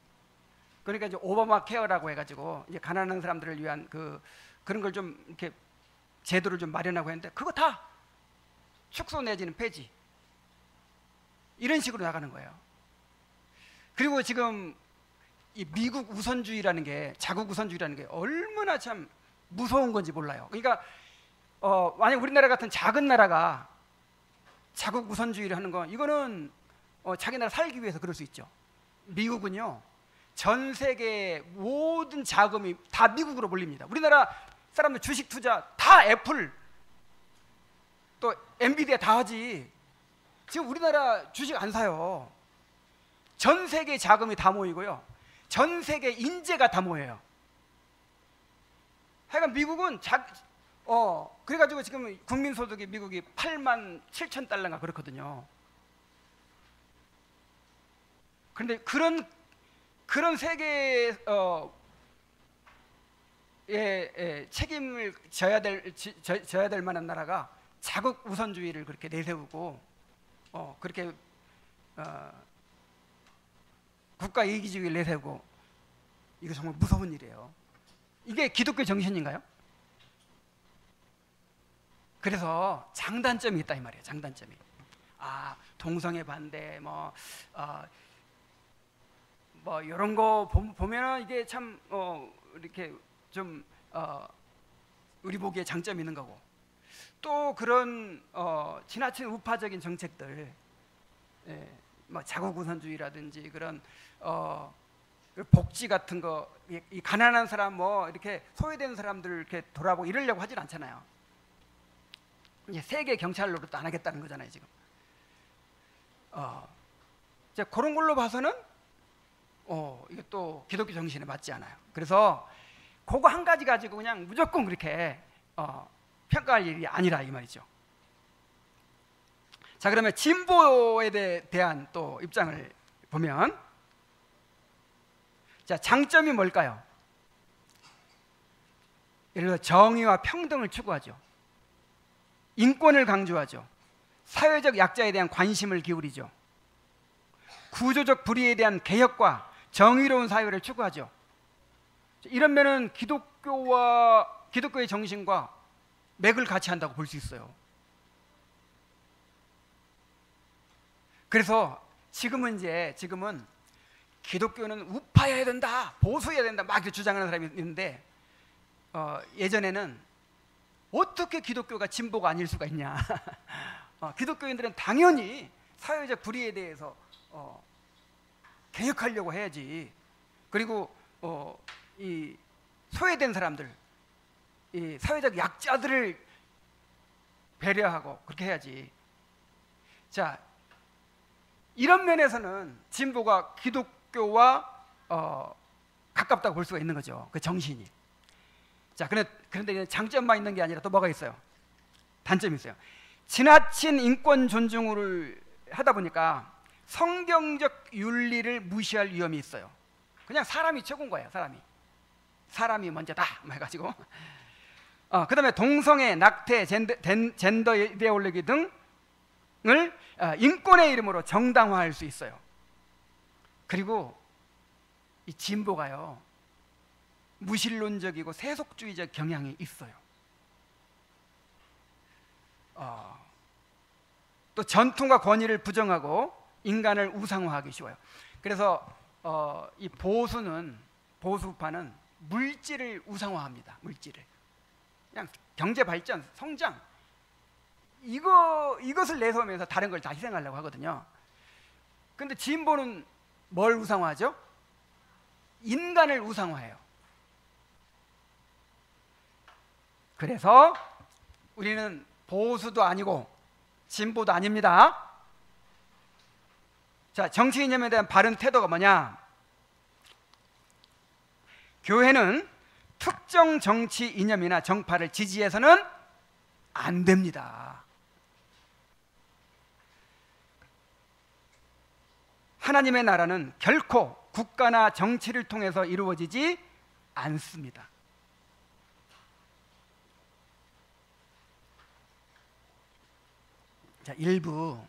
그러니까 이제 오바마 케어라고 해가지고 이제 가난한 사람들을 위한 그런 걸 좀 이렇게 제도를 좀 마련하고 했는데 그거 다 축소 내지는 폐지 이런 식으로 나가는 거예요. 그리고 지금 이 미국 우선주의라는 게, 자국 우선주의라는 게 얼마나 참 무서운 건지 몰라요. 그러니까 만약 우리나라 같은 작은 나라가 자국 우선주의를 하는 건 이거는 자기 나라 살기 위해서 그럴 수 있죠. 미국은요, 전 세계 모든 자금이 다 미국으로 몰립니다. 우리나라 사람들 주식 투자 다 애플 또 엔비디아 다 하지. 지금 우리나라 주식 안 사요. 전 세계 자금이 다 모이고요, 전 세계 인재가 다 모여요. 하여간 미국은 그래가지고 지금 국민소득이 미국이 8만 7천 달러인가 그렇거든요. 그런데 그런 세계에 책임을 져야 될 만한 나라가 자국 우선주의를 그렇게 내세우고 그렇게 국가 이기주의를 내세우고, 이거 정말 무서운 일이에요. 이게 기독교 정신인가요? 그래서 장단점이 있다 이 말이에요. 장단점이. 동성애 반대 뭐 이런 거 보면은 이게 참 이렇게 좀 우리 보기에 장점이 있는 거고, 또 그런 지나친 우파적인 정책들, 뭐 자국 우선주의라든지 그런 복지 같은 거, 이 가난한 사람 뭐 이렇게 소외된 사람들 이렇게 돌아보고 이러려고 하진 않잖아요. 이제 세계 경찰 노릇도 안 하겠다는 거잖아요 지금. 이제 그런 걸로 봐서는 이게 또 기독교 정신에 맞지 않아요. 그래서 그거 한 가지 가지고 그냥 무조건 그렇게 평가할 일이 아니라 이 말이죠. 자, 그러면 진보에 대한 또 입장을 보면, 자, 장점이 뭘까요? 예를 들어 정의와 평등을 추구하죠. 인권을 강조하죠. 사회적 약자에 대한 관심을 기울이죠. 구조적 불의에 대한 개혁과 정의로운 사회를 추구하죠. 이런 면은 기독교의 정신과 맥을 같이 한다고 볼 수 있어요. 그래서 지금은 기독교는 우파여야 된다, 보수여야 된다 막 이렇게 주장하는 사람이 있는데, 예전에는 어떻게 기독교가 진보가 아닐 수가 있냐. 기독교인들은 당연히 사회적 불의에 대해서 개혁하려고 해야지. 그리고 이 소외된 사람들, 이 사회적 약자들을 배려하고 그렇게 해야지. 자, 이런 면에서는 진보가 기독교와 가깝다고 볼 수가 있는 거죠. 그 정신이. 자, 그런데 장점만 있는 게 아니라 또 뭐가 있어요? 단점이 있어요. 지나친 인권 존중을 하다 보니까 성경적 윤리를 무시할 위험이 있어요. 그냥 사람이 최고인 거예요. 사람이 먼저다 해가지고. 그 다음에 동성애, 낙태, 젠더 이데올로기 등을 인권의 이름으로 정당화할 수 있어요. 그리고 이 진보가요, 무신론적이고 세속주의적 경향이 있어요. 또 전통과 권위를 부정하고 인간을 우상화하기 쉬워요. 그래서 이 보수파는 물질을 우상화합니다. 물질을 그냥 경제 발전, 성장 이것을 내세우면서 다른 걸 다 희생하려고 하거든요. 그런데 진보는 뭘 우상화하죠? 인간을 우상화해요. 그래서 우리는 보수도 아니고 진보도 아닙니다. 자, 정치 이념에 대한 바른 태도가 뭐냐? 교회는 특정 정치 이념이나 정파를 지지해서는 안 됩니다. 하나님의 나라는 결코 국가나 정치를 통해서 이루어지지 않습니다. 자, 일부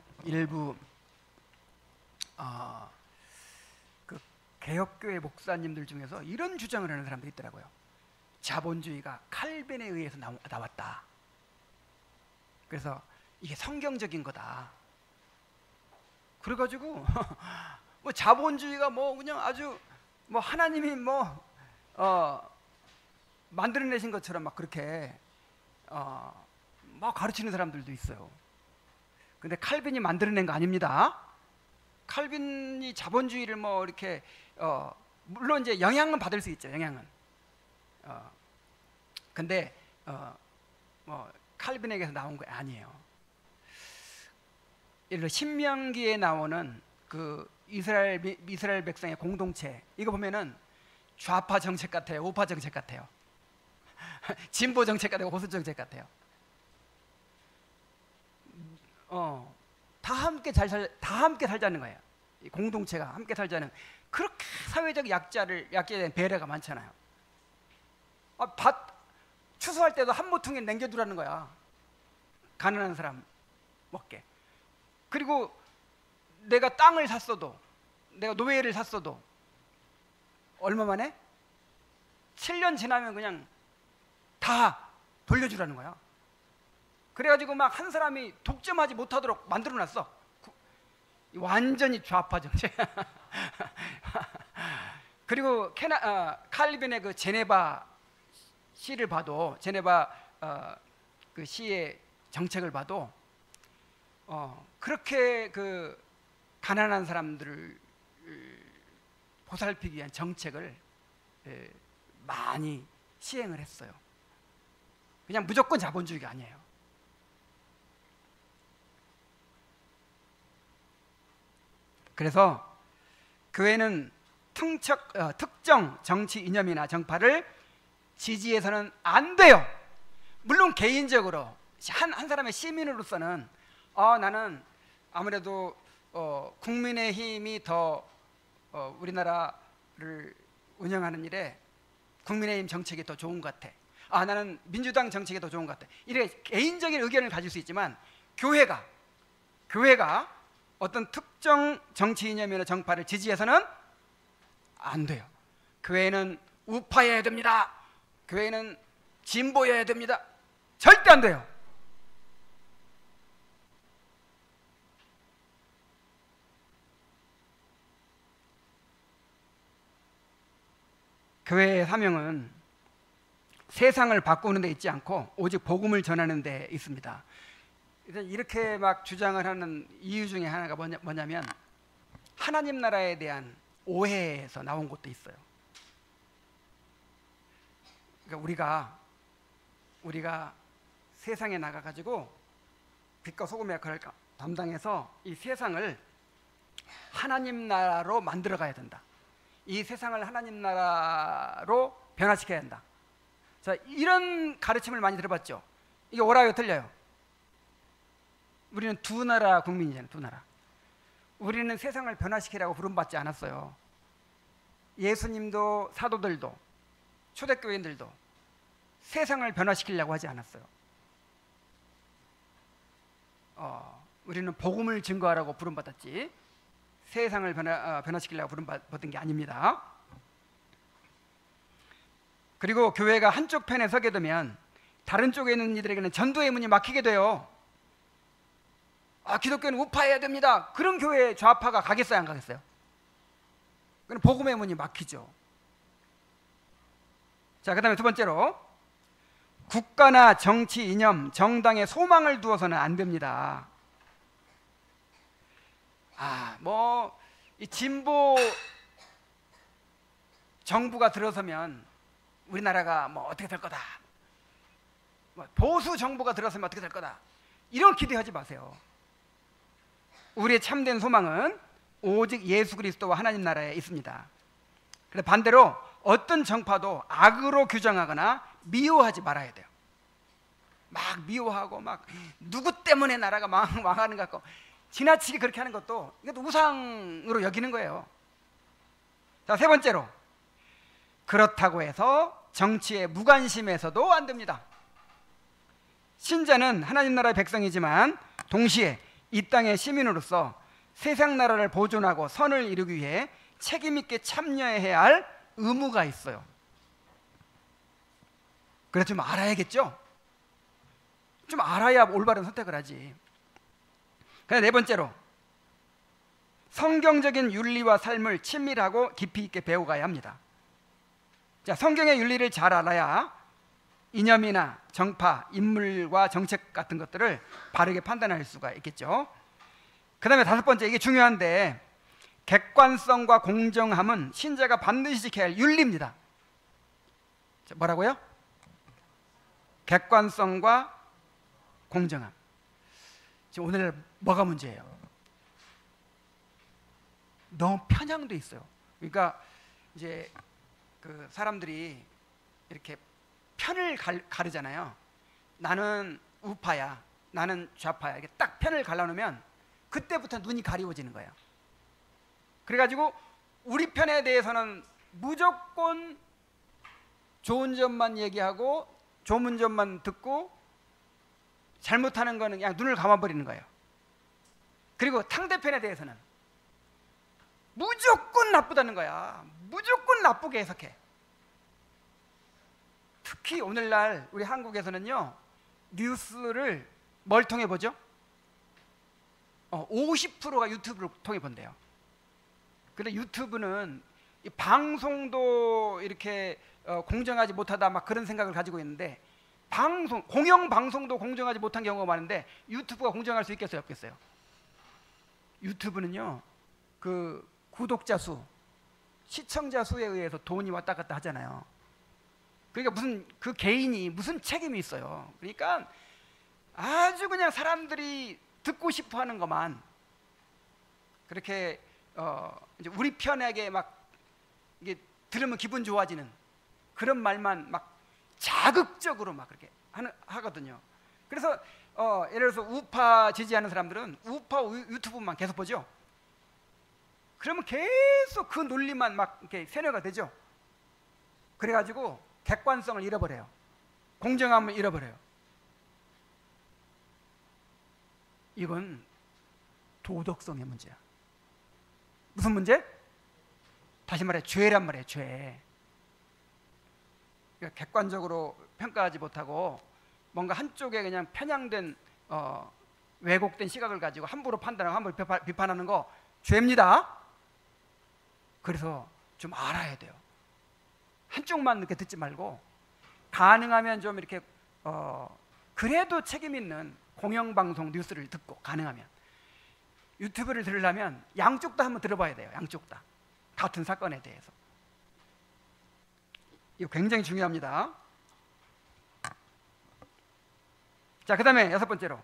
그 개혁교회 목사님들 중에서 이런 주장을 하는 사람들이 있더라고요. 자본주의가 칼빈에 의해서 나왔다. 그래서 이게 성경적인 거다. 그래가지고 뭐 자본주의가 뭐 그냥 아주 뭐 하나님이 뭐 만들어내신 것처럼 막 그렇게 막 가르치는 사람들도 있어요. 근데 칼빈이 만들어낸 거 아닙니다. 칼빈이 자본주의를 뭐 이렇게 물론 이제 영향은 받을 수 있죠. 영향은. 근데 뭐 칼빈에게서 나온 거 아니에요. 예를 들어 신명기에 나오는 그 이스라엘 백성의 공동체, 이거 보면은 좌파 정책 같아요, 우파 정책 같아요. 진보 정책 같아요, 보수 정책 같아요. 다 함께 살자는 거예요. 이 공동체가 함께 살자는, 그렇게 사회적 약자에 대한 배려가 많잖아요. 밭 추수할 때도 한 모퉁이 남겨두라는 거야. 가난한 사람 먹게. 그리고 내가 땅을 샀어도, 내가 노예를 샀어도 얼마 만에? 7년 지나면 그냥 다 돌려주라는 거야. 그래가지고 막 한 사람이 독점하지 못하도록 만들어놨어. 완전히 좌파 정책. 그리고 칼빈의 그 제네바 시를 봐도, 제네바 그 시의 정책을 봐도 그렇게 그 가난한 사람들을 보살피기 위한 정책을 많이 시행을 했어요. 그냥 무조건 자본주의가 아니에요. 그래서 교회는 특정 정치 이념이나 정파를 지지해서는 안 돼요. 물론 개인적으로 한 사람의 시민으로서는 나는 아무래도 국민의힘이 더 우리나라를 운영하는 일에 국민의힘 정책이 더 좋은 것 같아. 나는 민주당 정책이 더 좋은 것 같아. 이렇게 개인적인 의견을 가질 수 있지만 교회가 어떤 특정 정치 이념이나 정파를 지지해서는 안 돼요. 교회는 우파여야 됩니다. 교회는 진보여야 됩니다. 절대 안 돼요. 교회의 사명은 세상을 바꾸는 데 있지 않고 오직 복음을 전하는 데 있습니다. 이렇게 막 주장을 하는 이유 중에 하나가 뭐냐면 하나님 나라에 대한 오해에서 나온 것도 있어요. 그러니까 우리가 세상에 나가가지고 빛과 소금의 역할을 담당해서 이 세상을 하나님 나라로 만들어 가야 된다. 이 세상을 하나님 나라로 변화시켜야 한다. 자, 이런 가르침을 많이 들어봤죠. 이게 옳아요, 틀려요? 우리는 두 나라 국민이잖아요. 두 나라. 우리는 세상을 변화시키라고 부름받지 않았어요. 예수님도 사도들도 초대교인들도 세상을 변화시키려고 하지 않았어요. 우리는 복음을 증거하라고 부름받았지 세상을 변화시키려고 부름받은 게 아닙니다. 그리고 교회가 한쪽 편에 서게 되면 다른 쪽에 있는 이들에게는 전도의 문이 막히게 돼요. 기독교는 우파해야 됩니다. 그런 교회에 좌파가 가겠어요, 안 가겠어요? 그럼 복음의 문이 막히죠. 자, 그 다음에 두 번째로, 국가나 정치 이념, 정당에 소망을 두어서는 안 됩니다. 이 진보 정부가 들어서면 우리나라가 뭐 어떻게 될 거다, 보수 정부가 들어서면 어떻게 될 거다, 이런 기대하지 마세요. 우리의 참된 소망은 오직 예수 그리스도와 하나님 나라에 있습니다. 그런데 반대로 어떤 정파도 악으로 규정하거나 미워하지 말아야 돼요. 막 미워하고 막 누구 때문에 나라가 망하는 것 같고 지나치게 그렇게 하는 것도 이것도 우상으로 여기는 거예요. 자, 세 번째로, 그렇다고 해서 정치에 무관심해서도 안 됩니다. 신자는 하나님 나라의 백성이지만 동시에 이 땅의 시민으로서 세상 나라를 보존하고 선을 이루기 위해 책임 있게 참여해야 할 의무가 있어요. 그래서 좀 알아야겠죠? 좀 알아야 올바른 선택을 하지. 그래서 네 번째로, 성경적인 윤리와 삶을 친밀하고 깊이 있게 배워가야 합니다. 자, 성경의 윤리를 잘 알아야 이념이나 정파, 인물과 정책 같은 것들을 바르게 판단할 수가 있겠죠. 그 다음에 다섯 번째, 이게 중요한데, 객관성과 공정함은 신자가 반드시 지켜야 할 윤리입니다. 자, 뭐라고요? 객관성과 공정함. 지금 오늘 뭐가 문제예요? 너무 편향돼 있어요. 그러니까 이제 그 사람들이 이렇게 편을 가르잖아요. 나는 우파야, 나는 좌파야. 이렇게 딱 편을 갈라놓으면 그때부터 눈이 가리워지는 거예요. 그래가지고 우리 편에 대해서는 무조건 좋은 점만 얘기하고 좋은 점만 듣고 잘못하는 거는 그냥 눈을 감아버리는 거예요. 그리고 상대편에 대해서는 무조건 나쁘다는 거야. 무조건 나쁘게 해석해. 특히 오늘날 우리 한국에서는요, 뉴스를 뭘 통해 보죠? 50%가 유튜브를 통해 본대요. 근데 유튜브는 이 방송도 이렇게 공정하지 못하다 막 그런 생각을 가지고 있는데, 공영 방송도 공정하지 못한 경우가 많은데 유튜브가 공정할 수 있겠어요, 없겠어요? 유튜브는요, 그 구독자 수, 시청자 수에 의해서 돈이 왔다 갔다 하잖아요. 그러니까 무슨 그 개인이 무슨 책임이 있어요. 그러니까 아주 그냥 사람들이 듣고 싶어하는 것만 그렇게 이제 우리 편에게 막 이게 들으면 기분 좋아지는 그런 말만 막 자극적으로 막 그렇게 하거든요. 그래서 예를 들어서 우파 지지하는 사람들은 우파 유튜브만 계속 보죠. 그러면 계속 그 논리만 막 이렇게 세뇌가 되죠. 그래가지고 객관성을 잃어버려요. 공정함을 잃어버려요. 이건 도덕성의 문제야. 무슨 문제? 다시 말해 죄란 말이에요. 죄. 그러니까 객관적으로 평가하지 못하고 뭔가 한쪽에 그냥 편향된 왜곡된 시각을 가지고 함부로 판단하고 함부로 비판하는 거 죄입니다. 그래서 좀 알아야 돼요. 한쪽만 이렇게 듣지 말고 가능하면 좀 이렇게 그래도 책임 있는 공영방송 뉴스를 듣고, 가능하면 유튜브를 들으려면 양쪽 다 한번 들어봐야 돼요. 양쪽 다 같은 사건에 대해서. 이거 굉장히 중요합니다. 자, 그 다음에 여섯 번째로,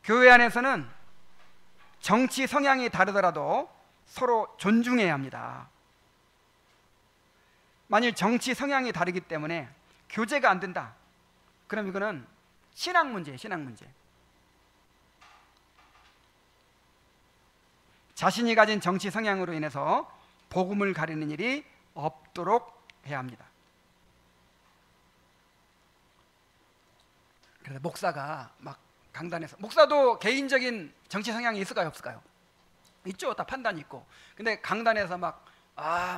교회 안에서는 정치 성향이 다르더라도 서로 존중해야 합니다. 만일 정치 성향이 다르기 때문에 교제가 안 된다, 그럼 이거는 신앙 문제예요. 신앙 문제. 자신이 가진 정치 성향으로 인해서 복음을 가리는 일이 없도록 해야 합니다. 그래서 목사가 막 강단에서, 목사도 개인적인 정치 성향이 있을까요, 없을까요? 있죠. 다 판단이 있고. 근데 강단에서 막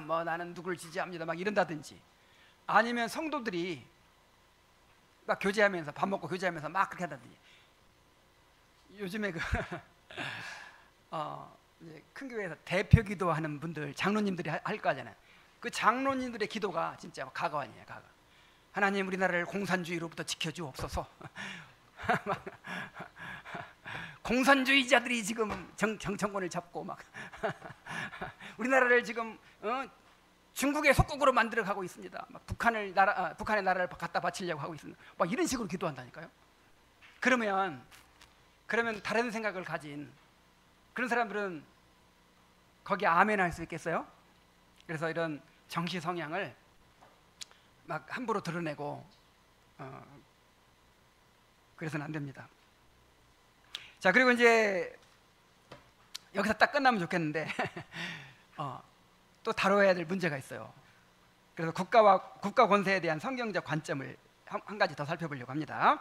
뭐 나는 누굴 지지합니다 막 이런다든지, 아니면 성도들이 막 교제하면서 밥 먹고 교제하면서 막 그렇게 한다든지. 요즘에 이제 큰 교회에서 대표 기도하는 분들, 장로님들이 할 거 하잖아요. 그 장로님들의 기도가 진짜 가관이에요. 가관. 하나님, 우리나라를 공산주의로부터 지켜주옵소서. 공산주의자들이 지금 정권을 잡고 막 우리나라를 지금 중국의 속국으로 만들어 가고 있습니다. 막 북한의 나라를 갖다 바치려고 하고 있습니다. 막 이런 식으로 기도한다니까요. 그러면 다른 생각을 가진 그런 사람들은 거기 아멘 할 수 있겠어요? 그래서 이런 정치 성향을 막 함부로 드러내고 그래서는 안 됩니다. 자, 그리고 이제 여기서 딱 끝나면 좋겠는데 또 다뤄야 될 문제가 있어요. 그래서 국가 권세에 대한 성경적 관점을 한 가지 더 살펴보려고 합니다.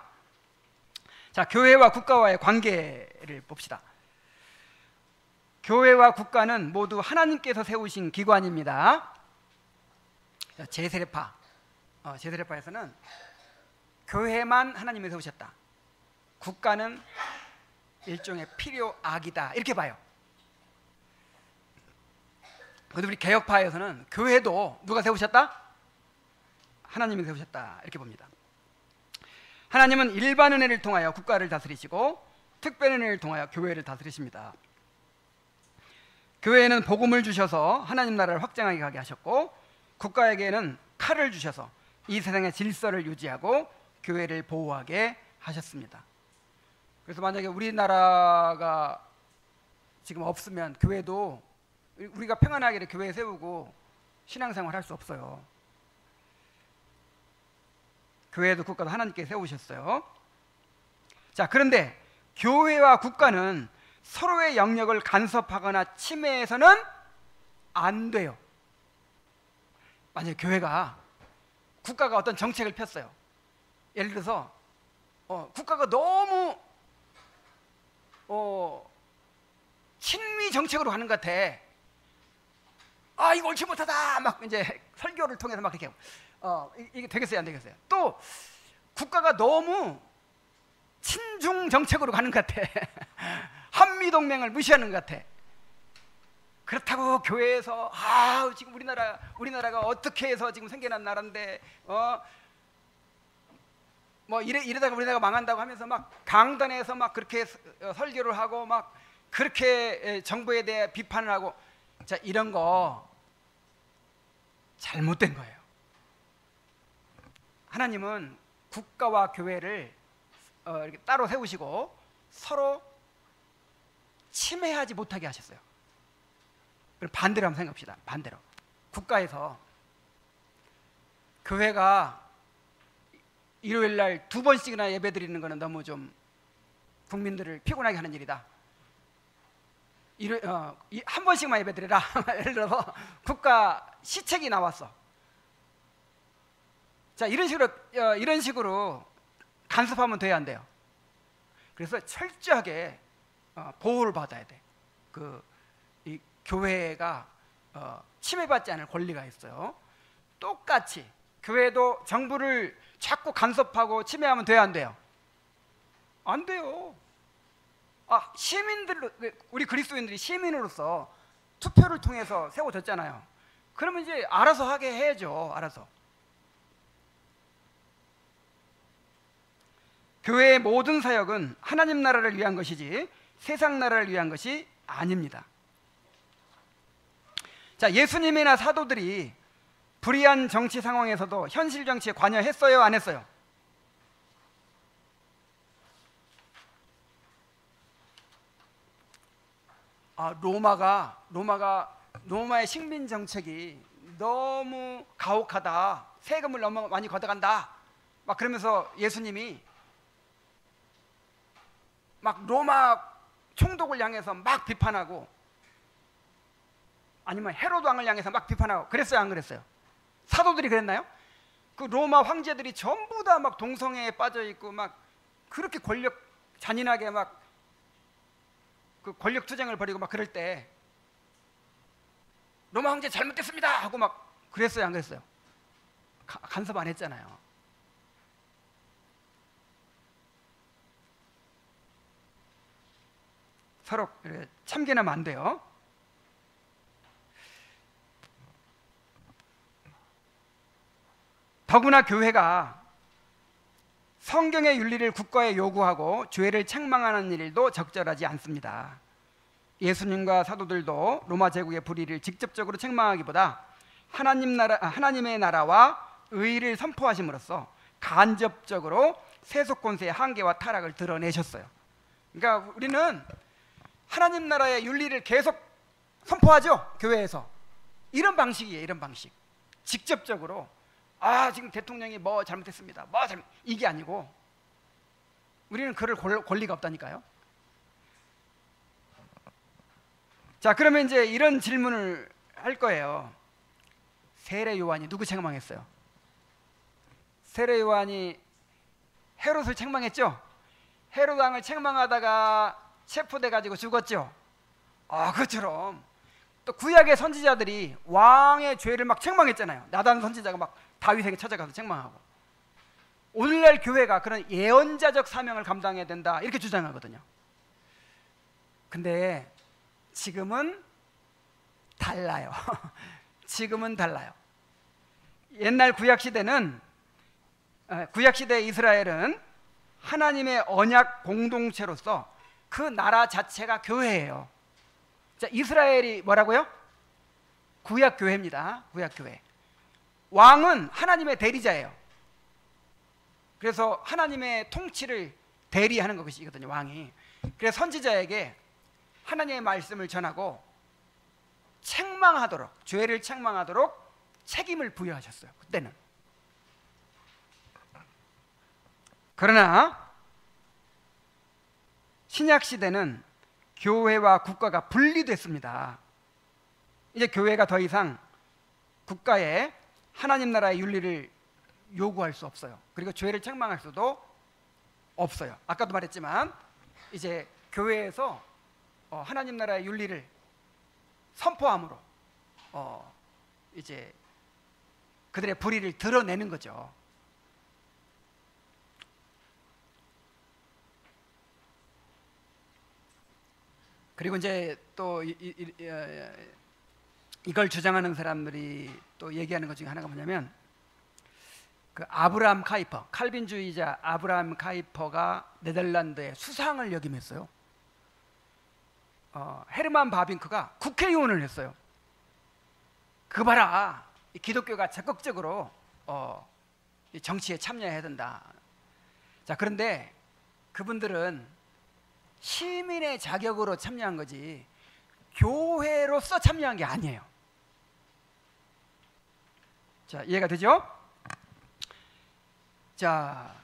자, 교회와 국가와의 관계를 봅시다. 교회와 국가는 모두 하나님께서 세우신 기관입니다. 제세례파에서는 교회만 하나님이 세우셨다, 국가는 일종의 필요악이다, 이렇게 봐요. 그런데 우리 개혁파에서는 교회도 누가 세우셨다? 하나님이 세우셨다, 이렇게 봅니다. 하나님은 일반 은혜를 통하여 국가를 다스리시고 특별 은혜를 통하여 교회를 다스리십니다. 교회에는 복음을 주셔서 하나님 나라를 확장하게 하게 하셨고, 국가에게는 칼을 주셔서 이 세상의 질서를 유지하고 교회를 보호하게 하셨습니다. 그래서 만약에 우리나라가 지금 없으면 교회도, 우리가 평안하게 교회 세우고 신앙생활 할 수 없어요. 교회도 국가도 하나님께 세우셨어요. 자, 그런데 교회와 국가는 서로의 영역을 간섭하거나 침해해서는 안 돼요. 만약에 교회가, 국가가 어떤 정책을 폈어요. 예를 들어서 국가가 너무 친미 정책으로 가는 것 같아. 아, 이거 옳지 못하다, 막 이제 설교를 통해서 막 이렇게 이게 되겠어요, 안 되겠어요? 또 국가가 너무 친중 정책으로 가는 것 같아. 한미 동맹을 무시하는 것 같아. 그렇다고 교회에서 지금 우리나라가 어떻게 해서 지금 생겨난 나라인데 뭐 이러다가 우리나라가 망한다고 하면서 막 강단에서 막 그렇게 설교를 하고 막 그렇게 정부에 대해 비판을 하고, 자, 이런 거 잘못된 거예요. 하나님은 국가와 교회를 이렇게 따로 세우시고 서로 침해하지 못하게 하셨어요. 그럼 반대로 한번 생각합시다. 반대로 국가에서 교회가 일요일 날 2번씩이나 예배 드리는 거는 너무 좀 국민들을 피곤하게 하는 일이다. 한 번씩만 예배 드리라. 예를 들어서 국가 시책이 나왔어. 자, 이런 식으로 간섭하면 돼야 안 돼요. 그래서 철저하게 보호를 받아야 돼. 이 교회가 침해받지 않을 권리가 있어요. 똑같이 교회도 정부를 자꾸 간섭하고 침해하면 돼야 안 돼요? 안 돼요. 시민들로, 우리 그리스도인들이 시민으로서 투표를 통해서 세워졌잖아요. 그러면 이제 알아서 하게 해야죠. 알아서. 교회의 모든 사역은 하나님 나라를 위한 것이지 세상 나라를 위한 것이 아닙니다. 자, 예수님이나 사도들이 불의한 정치 상황에서도 현실 정치에 관여했어요, 안 했어요? 로마의 식민 정책이 너무 가혹하다, 세금을 너무 많이 걷어간다, 막 그러면서 예수님이 막 로마 총독을 향해서 막 비판하고, 아니면 헤로드 왕을 향해서 막 비판하고 그랬어요, 안 그랬어요? 사도들이 그랬나요? 그 로마 황제들이 전부 다 막 동성애에 빠져 있고 막 그렇게 잔인하게 막 그 권력 투쟁을 벌이고 막 그럴 때 로마 황제 잘못됐습니다 하고 막 그랬어요, 안 그랬어요? 간섭 안 했잖아요. 서로 참견하면 안 돼요. 더구나 교회가 성경의 윤리를 국가에 요구하고 죄를 책망하는 일도 적절하지 않습니다. 예수님과 사도들도 로마 제국의 불의를 직접적으로 책망하기보다 하나님의 나라와 의를 선포하심으로써 간접적으로 세속 권세의 한계와 타락을 드러내셨어요. 그러니까 우리는 하나님 나라의 윤리를 계속 선포하죠, 교회에서. 이런 방식이에요, 이런 방식. 직접적으로 지금 대통령이 뭐 잘못했습니다, 이게 아니고, 우리는 그럴 권리가 없다니까요. 자, 그러면 이제 이런 질문을 할 거예요. 세례 요한이 누구 책망했어요? 세례 요한이 헤롯을 책망했죠? 헤롯 왕을 책망하다가 체포돼 가지고 죽었죠. 그처럼 또 구약의 선지자들이 왕의 죄를 막 책망했잖아요. 나단 선지자가 막 다윗에게 찾아가서 책망하고, 오늘날 교회가 그런 예언자적 사명을 감당해야 된다 이렇게 주장하거든요. 근데 지금은 달라요. 지금은 달라요. 옛날 구약시대는, 구약시대 이스라엘은 하나님의 언약 공동체로서 그 나라 자체가 교회예요. 자, 이스라엘이 뭐라고요? 구약교회입니다. 구약교회. 왕은 하나님의 대리자예요. 그래서 하나님의 통치를 대리하는 것이거든요, 왕이. 그래서 선지자에게 하나님의 말씀을 전하고 책망하도록, 죄를 책망하도록 책임을 부여하셨어요, 그때는. 그러나 신약시대는 교회와 국가가 분리됐습니다. 이제 교회가 더 이상 국가에 하나님 나라의 윤리를 요구할 수 없어요. 그리고 죄를 책망할 수도 없어요. 아까도 말했지만 이제 교회에서 하나님 나라의 윤리를 선포함으로 이제 그들의 불의를 드러내는 거죠. 그리고 이제 또 이걸 주장하는 사람들이 또 얘기하는 것 중에 하나가 뭐냐면, 그 아브라함 카이퍼, 칼빈주의자 아브라함 카이퍼가 네덜란드에 수상을 역임했어요. 헤르만 바빙크가 국회의원을 했어요. 그거 봐라, 기독교가 적극적으로 정치에 참여해야 된다. 자, 그런데 그분들은 시민의 자격으로 참여한 거지 교회로서 참여한 게 아니에요. 자, 이해가 되죠? 자,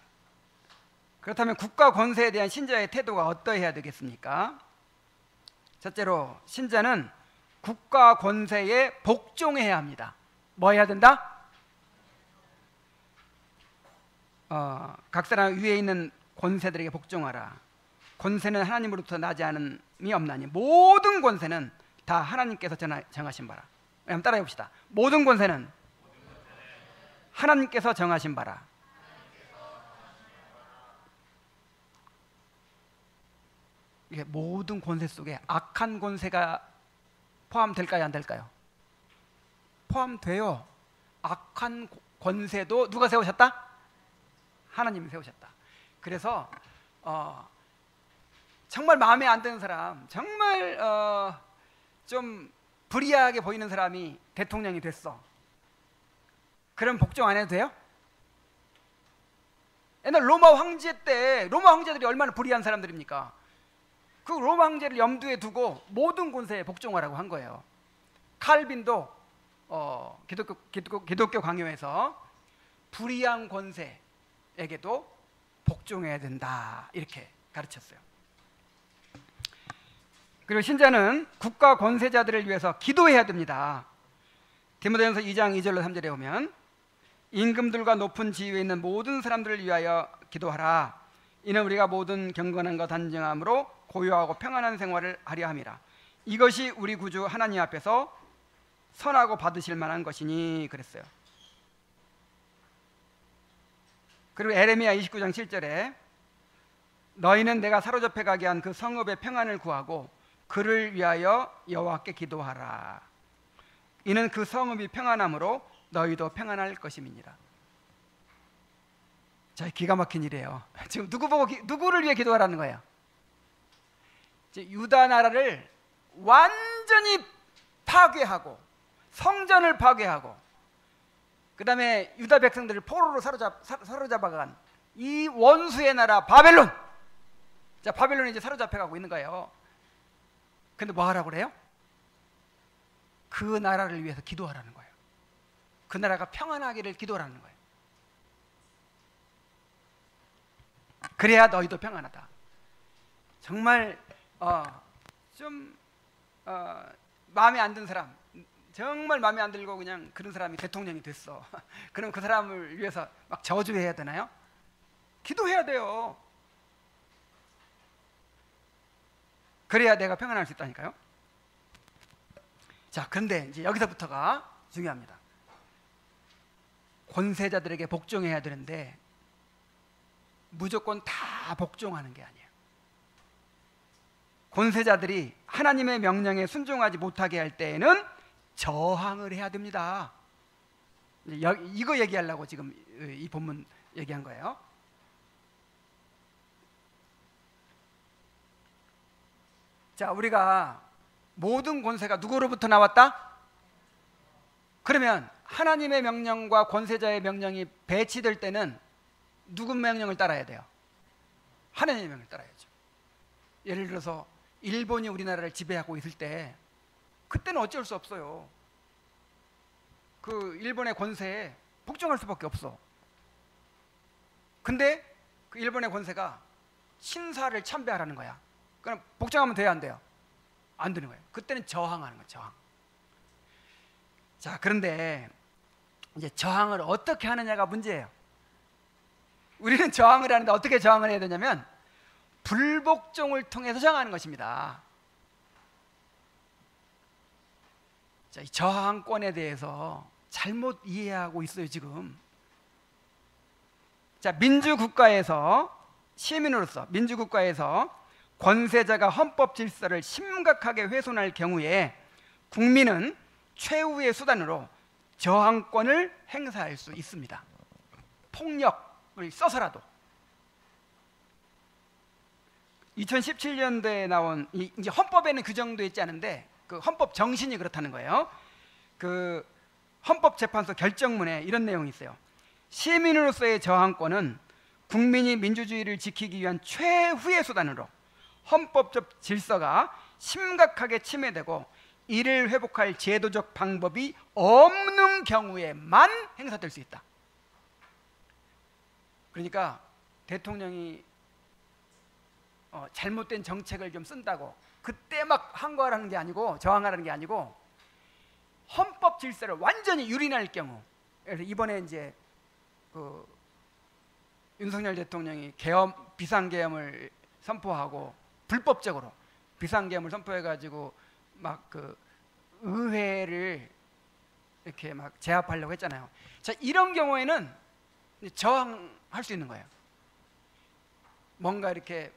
그렇다면 국가 권세에 대한 신자의 태도가 어떠해야 되겠습니까? 첫째로, 신자는 국가 권세에 복종해야 합니다. 뭐 해야 된다? 각 사람 위에 있는 권세들에게 복종하라. 권세는 하나님으로부터 나지 않음이 없나니 모든 권세는 다 하나님께서 정하신 바라. 한번 따라해 봅시다. 모든 권세는 하나님께서 정하신 바라. 이게 모든 권세 속에 악한 권세가 포함될까요, 안 될까요? 포함돼요. 악한 권세도 누가 세우셨다? 하나님이 세우셨다. 그래서 정말 마음에 안 드는 사람, 정말 좀 불이하게 보이는 사람이 대통령이 됐어. 그럼 복종 안 해도 돼요? 옛날 로마 황제 때 로마 황제들이 얼마나 불의한 사람들입니까? 그 로마 황제를 염두에 두고 모든 권세에 복종하라고 한 거예요. 칼빈도 기독교 강요에서 불의한 권세에게도 복종해야 된다 이렇게 가르쳤어요. 그리고 신자는 국가 권세자들을 위해서 기도해야 됩니다. 디모데전서 2장 2절로 3절에 보면, 임금들과 높은 지위에 있는 모든 사람들을 위하여 기도하라. 이는 우리가 모든 경건함과 단정함으로 고요하고 평안한 생활을 하려 함이라. 이것이 우리 구주 하나님 앞에서 선하고 받으실 만한 것이니 그랬어요. 그리고 에레미야 29장 7절에 너희는 내가 사로잡혀 가게 한 그 성읍의 평안을 구하고 그를 위하여 여호와께 기도하라. 이는 그 성읍이 평안함으로 너희도 평안할 것임이니라. 자, 기가 막힌 일이에요. 지금 누구를 위해 기도하라는 거예요? 유다 나라를 완전히 파괴하고 성전을 파괴하고 그 다음에 유다 백성들을 포로로 사로잡아간 이 원수의 나라 바벨론. 자, 바벨론이 이제 사로잡혀가고 있는 거예요. 근데 뭐 하라고 그래요? 그 나라를 위해서 기도하라는 거예요. 그 나라가 평안하기를 기도하라는 거예요. 그래야 너희도 평안하다. 정말 좀 마음에 안 든 사람, 정말 마음에 안 들고 그냥 그런 사람이 대통령이 됐어. 그럼 그 사람을 위해서 막 저주해야 되나요? 기도해야 돼요. 그래야 내가 평안할 수 있다니까요. 자, 그런데 이제 여기서부터가 중요합니다. 권세자들에게 복종해야 되는데 무조건 다 복종하는 게 아니에요. 권세자들이 하나님의 명령에 순종하지 못하게 할 때에는 저항을 해야 됩니다. 이거 얘기하려고 지금 이 본문 얘기한 거예요. 자, 우리가 모든 권세가 누구로부터 나왔다? 그러면 하나님의 명령과 권세자의 명령이 배치될 때는 누구 명령을 따라야 돼요? 하나님의 명령을 따라야죠. 예를 들어서 일본이 우리나라를 지배하고 있을 때 그때는 어쩔 수 없어요. 그 일본의 권세에 복종할 수밖에 없어. 근데 그 일본의 권세가 신사를 참배하라는 거야. 그럼 복종하면 돼요, 안 돼요? 안 되는 거예요. 그때는 저항하는 거예요, 저항. 자, 그런데 이제 저항을 어떻게 하느냐가 문제예요. 우리는 저항을 하는데 어떻게 저항을 해야 되냐면 불복종을 통해서 저항하는 것입니다. 자, 이 저항권에 대해서 잘못 이해하고 있어요, 지금. 자, 민주국가에서 권세자가 헌법 질서를 심각하게 훼손할 경우에 국민은 최후의 수단으로 저항권을 행사할 수 있습니다. 폭력을 써서라도. 2017년도에 나온 이제 헌법에는 규정도 있지 않은데 그 헌법 정신이 그렇다는 거예요. 그 헌법재판소 결정문에 이런 내용이 있어요. 시민으로서의 저항권은 국민이 민주주의를 지키기 위한 최후의 수단으로 헌법적 질서가 심각하게 침해되고 이를 회복할 제도적 방법이 없는 경우에만 행사될 수 있다. 그러니까 대통령이 잘못된 정책을 좀 쓴다고 그때 막 항거하라는 게 아니고 저항하라는 게 아니고 헌법 질서를 완전히 유린할 경우, 그래서 이번에 이제 그 윤석열 대통령이 비상계엄을 선포하고 불법적으로 비상계엄을 선포해가지고 막 그 의회를 이렇게 막 제압하려고 했잖아요. 자, 이런 경우에는 저항할 수 있는 거예요. 뭔가 이렇게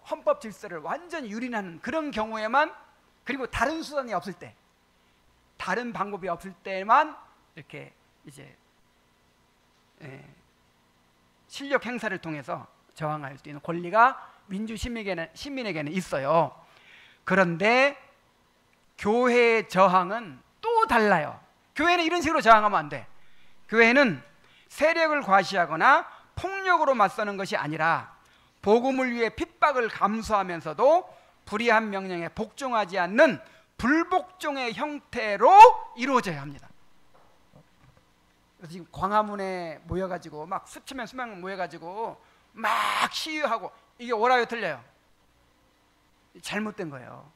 헌법 질서를 완전히 유린하는 그런 경우에만, 그리고 다른 수단이 없을 때, 다른 방법이 없을 때만 이렇게 이제 실력 행사를 통해서 저항할 수 있는 권리가 민주 시민에게는 있어요. 그런데 교회의 저항은 또 달라요. 교회는 이런 식으로 저항하면 안 돼. 교회는 세력을 과시하거나 폭력으로 맞서는 것이 아니라 복음을 위해 핍박을 감수하면서도 불의한 명령에 복종하지 않는 불복종의 형태로 이루어져야 합니다. 그래서 지금 광화문에 모여가지고 막 수천 수만 모여가지고 막 시위하고, 이게 옳아요 틀려요? 잘못된 거예요.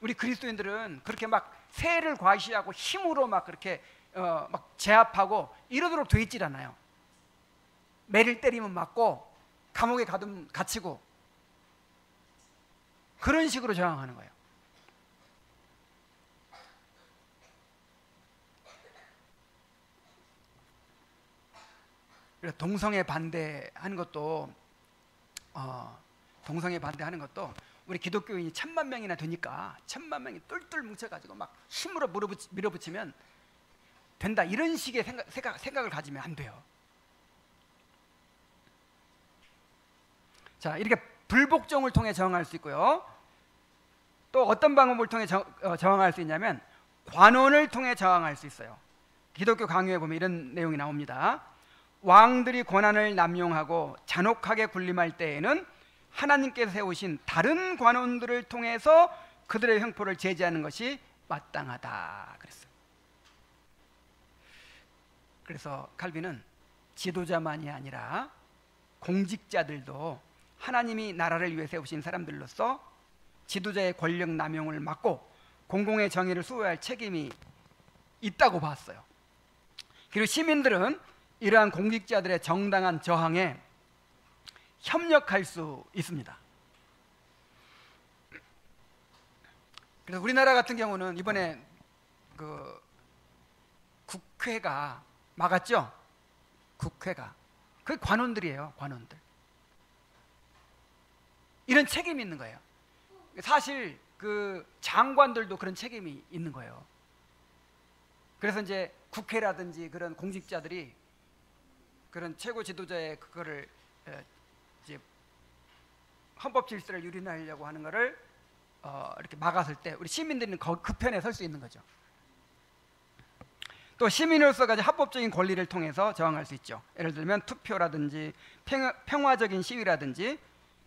우리 그리스도인들은 그렇게 막 세를 과시하고 힘으로 막 그렇게 막 제압하고 이러도록 돼 있질 않아요. 매를 때리면 맞고 감옥에 가두면 갇히고 그런 식으로 저항하는 거예요. 그래서 동성애 반대하는 것도 우리 기독교인이 1000만 명이나 되니까 1000만 명이 똘똘 뭉쳐가지고 막 힘으로 밀어붙이면 된다, 이런 식의 생각을 가지면 안 돼요. 자, 이렇게 불복종을 통해 저항할 수 있고요. 또 어떤 방법을 통해 저항할 수 있냐면 관원을 통해 저항할 수 있어요. 기독교 강요에 보면 이런 내용이 나옵니다. 왕들이 권한을 남용하고 잔혹하게 군림할 때에는 하나님께서 세우신 다른 관원들을 통해서 그들의 횡포를 제지하는 것이 마땅하다 그랬어요. 그래서 칼빈은 지도자만이 아니라 공직자들도 하나님이 나라를 위해 세우신 사람들로서 지도자의 권력 남용을 막고 공공의 정의를 수호할 책임이 있다고 봤어요. 그리고 시민들은 이러한 공직자들의 정당한 저항에 협력할 수 있습니다. 그래서 우리나라 같은 경우는 이번에 그 국회가 막았죠. 국회가 그 관원들이에요. 관원들. 이런 책임이 있는 거예요. 사실 그 장관들도 그런 책임이 있는 거예요. 그래서 이제 국회라든지 그런 공직자들이 그런 최고 지도자의 그거를 이제 헌법 질서를 유린하려고 하는 거를 이렇게 막았을 때 우리 시민들은 그 편에 설 수 있는 거죠. 또 시민으로서까지 합법적인 권리를 통해서 저항할 수 있죠. 예를 들면 투표라든지 평화적인 시위라든지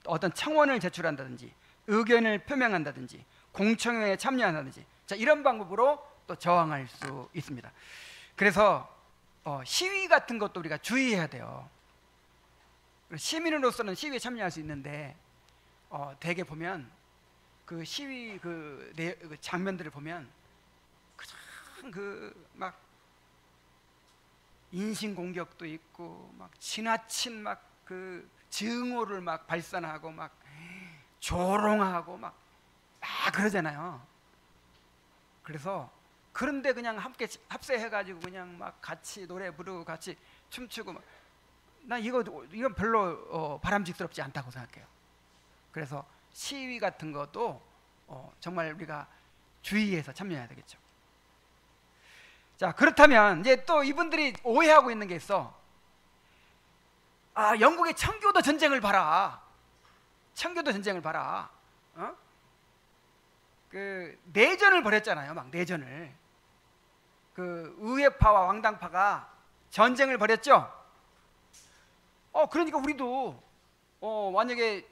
어떤 청원을 제출한다든지 의견을 표명한다든지 공청회에 참여한다든지, 자, 이런 방법으로 또 저항할 수 있습니다. 그래서 시위 같은 것도 우리가 주의해야 돼요. 시민으로서는 시위에 참여할 수 있는데 대개 보면 그 시위 그 장면들을 보면 막 인신 공격도 있고 막 지나친 막 그 증오를 막 발산하고 막 조롱하고 막 그러잖아요. 그래서 그런데 그냥 함께 합세해가지고 그냥 막 같이 노래 부르고 같이 춤추고 막, 난 이건 별로 바람직스럽지 않다고 생각해요. 그래서 시위 같은 것도 정말 우리가 주의해서 참여해야 되겠죠. 자, 그렇다면 이제 또 이분들이 오해하고 있는 게 있어. 영국의 청교도 전쟁을 봐라. 청교도 전쟁을 봐라. 그 내전을 벌였잖아요. 막 내전을. 그 의회파와 왕당파가 전쟁을 벌였죠. 그러니까 우리도 만약에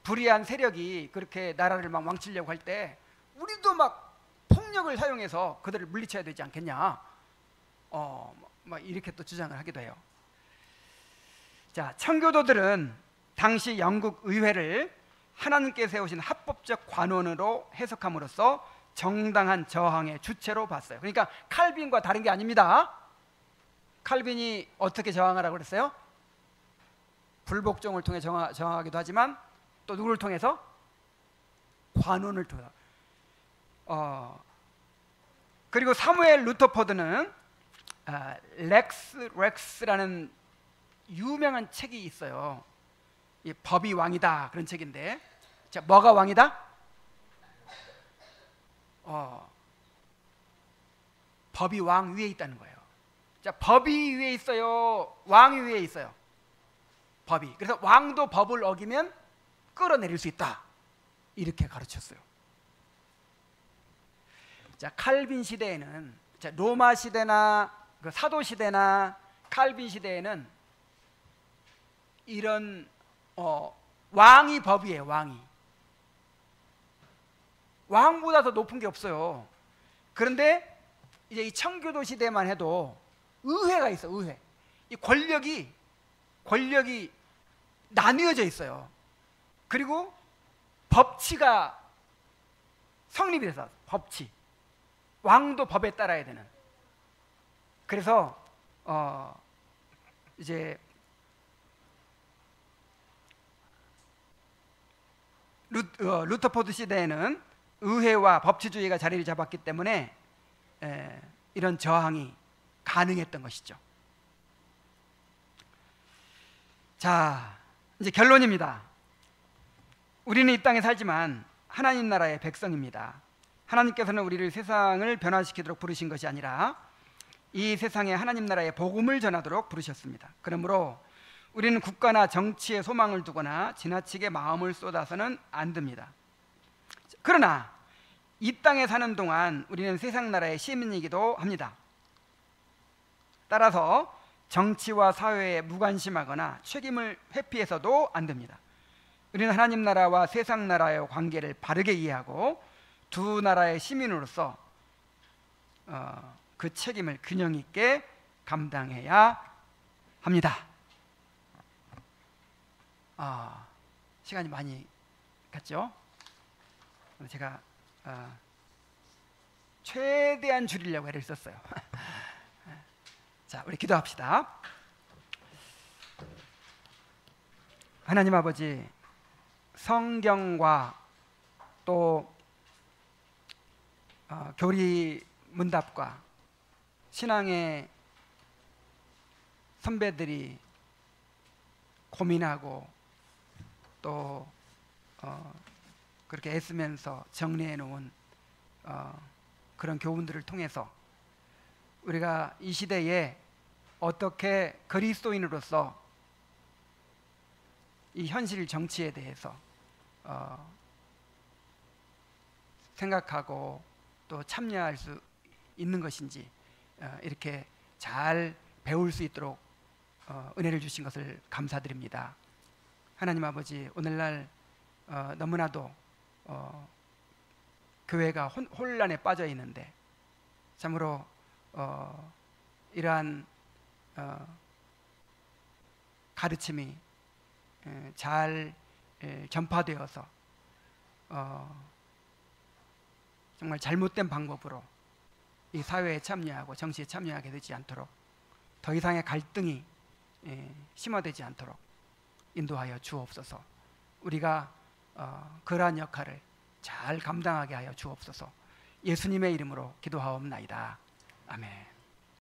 불의한 세력이 그렇게 나라를 막 망치려고 할 때 우리도 막 폭력을 사용해서 그들을 물리쳐야 되지 않겠냐. 막 이렇게 또 주장을 하기도 해요. 자, 청교도들은 당시 영국 의회를 하나님께 세우신 합법적 관원으로 해석함으로써 정당한 저항의 주체로 봤어요. 그러니까 칼빈과 다른 게 아닙니다. 칼빈이 어떻게 저항하라고 그랬어요? 불복종을 통해 저항하기도 하지만 또 누구를 통해서? 관원을 통해서. 그리고 사무엘 루터포드는 렉스라는 유명한 책이 있어요. 이 법이 왕이다 그런 책인데, 자, 뭐가 왕이다? 법이 왕 위에 있다는 거예요. 자, 법이 위에 있어요? 왕이 위에 있어요? 법이. 그래서 왕도 법을 어기면 끌어내릴 수 있다 이렇게 가르쳤어요. 자, 칼빈 시대에는, 자, 로마 시대나 그 사도 시대나 칼빈 시대에는 이런 왕이 법이에요. 왕보다 더 높은 게 없어요. 그런데 이제 이 청교도 시대만 해도 의회가 있어. 의회. 이 권력이 나뉘어져 있어요. 그리고 법치가 성립이 돼서, 법치, 왕도 법에 따라야 되는. 그래서 이제 루터포드 시대에는 의회와 법치주의가 자리를 잡았기 때문에 이런 저항이 가능했던 것이죠. 자, 이제 결론입니다. 우리는 이 땅에 살지만 하나님 나라의 백성입니다. 하나님께서는 우리를 세상을 변화시키도록 부르신 것이 아니라 이 세상에 하나님 나라의 복음을 전하도록 부르셨습니다. 그러므로 우리는 국가나 정치에 소망을 두거나 지나치게 마음을 쏟아서는 안 됩니다. 그러나 이 땅에 사는 동안 우리는 세상 나라의 시민이기도 합니다. 따라서 정치와 사회에 무관심하거나 책임을 회피해서도 안 됩니다. 우리는 하나님 나라와 세상 나라의 관계를 바르게 이해하고 두 나라의 시민으로서 그 책임을 균형 있게 감당해야 합니다. 시간이 많이 갔죠? 제가 최대한 줄이려고 애를 썼어요. 자, 우리 기도합시다. 하나님 아버지, 성경과 또 교리 문답과 신앙의 선배들이 고민하고 또 그렇게 애쓰면서 정리해 놓은 그런 교훈들을 통해서 우리가 이 시대에 어떻게 그리스도인으로서 이 현실 정치에 대해서 생각하고 또 참여할 수 있는 것인지 이렇게 잘 배울 수 있도록 은혜를 주신 것을 감사드립니다. 하나님 아버지, 오늘날 너무나도 교회가 혼란에 빠져 있는데 참으로 이러한 가르침이 잘 전파되어서 정말 잘못된 방법으로 이 사회에 참여하고 정치에 참여하게 되지 않도록 더 이상의 갈등이 심화되지 않도록 인도하여 주옵소서. 우리가 그러한 역할을 잘 감당하게 하여 주옵소서. 예수님의 이름으로 기도하옵나이다. 아멘.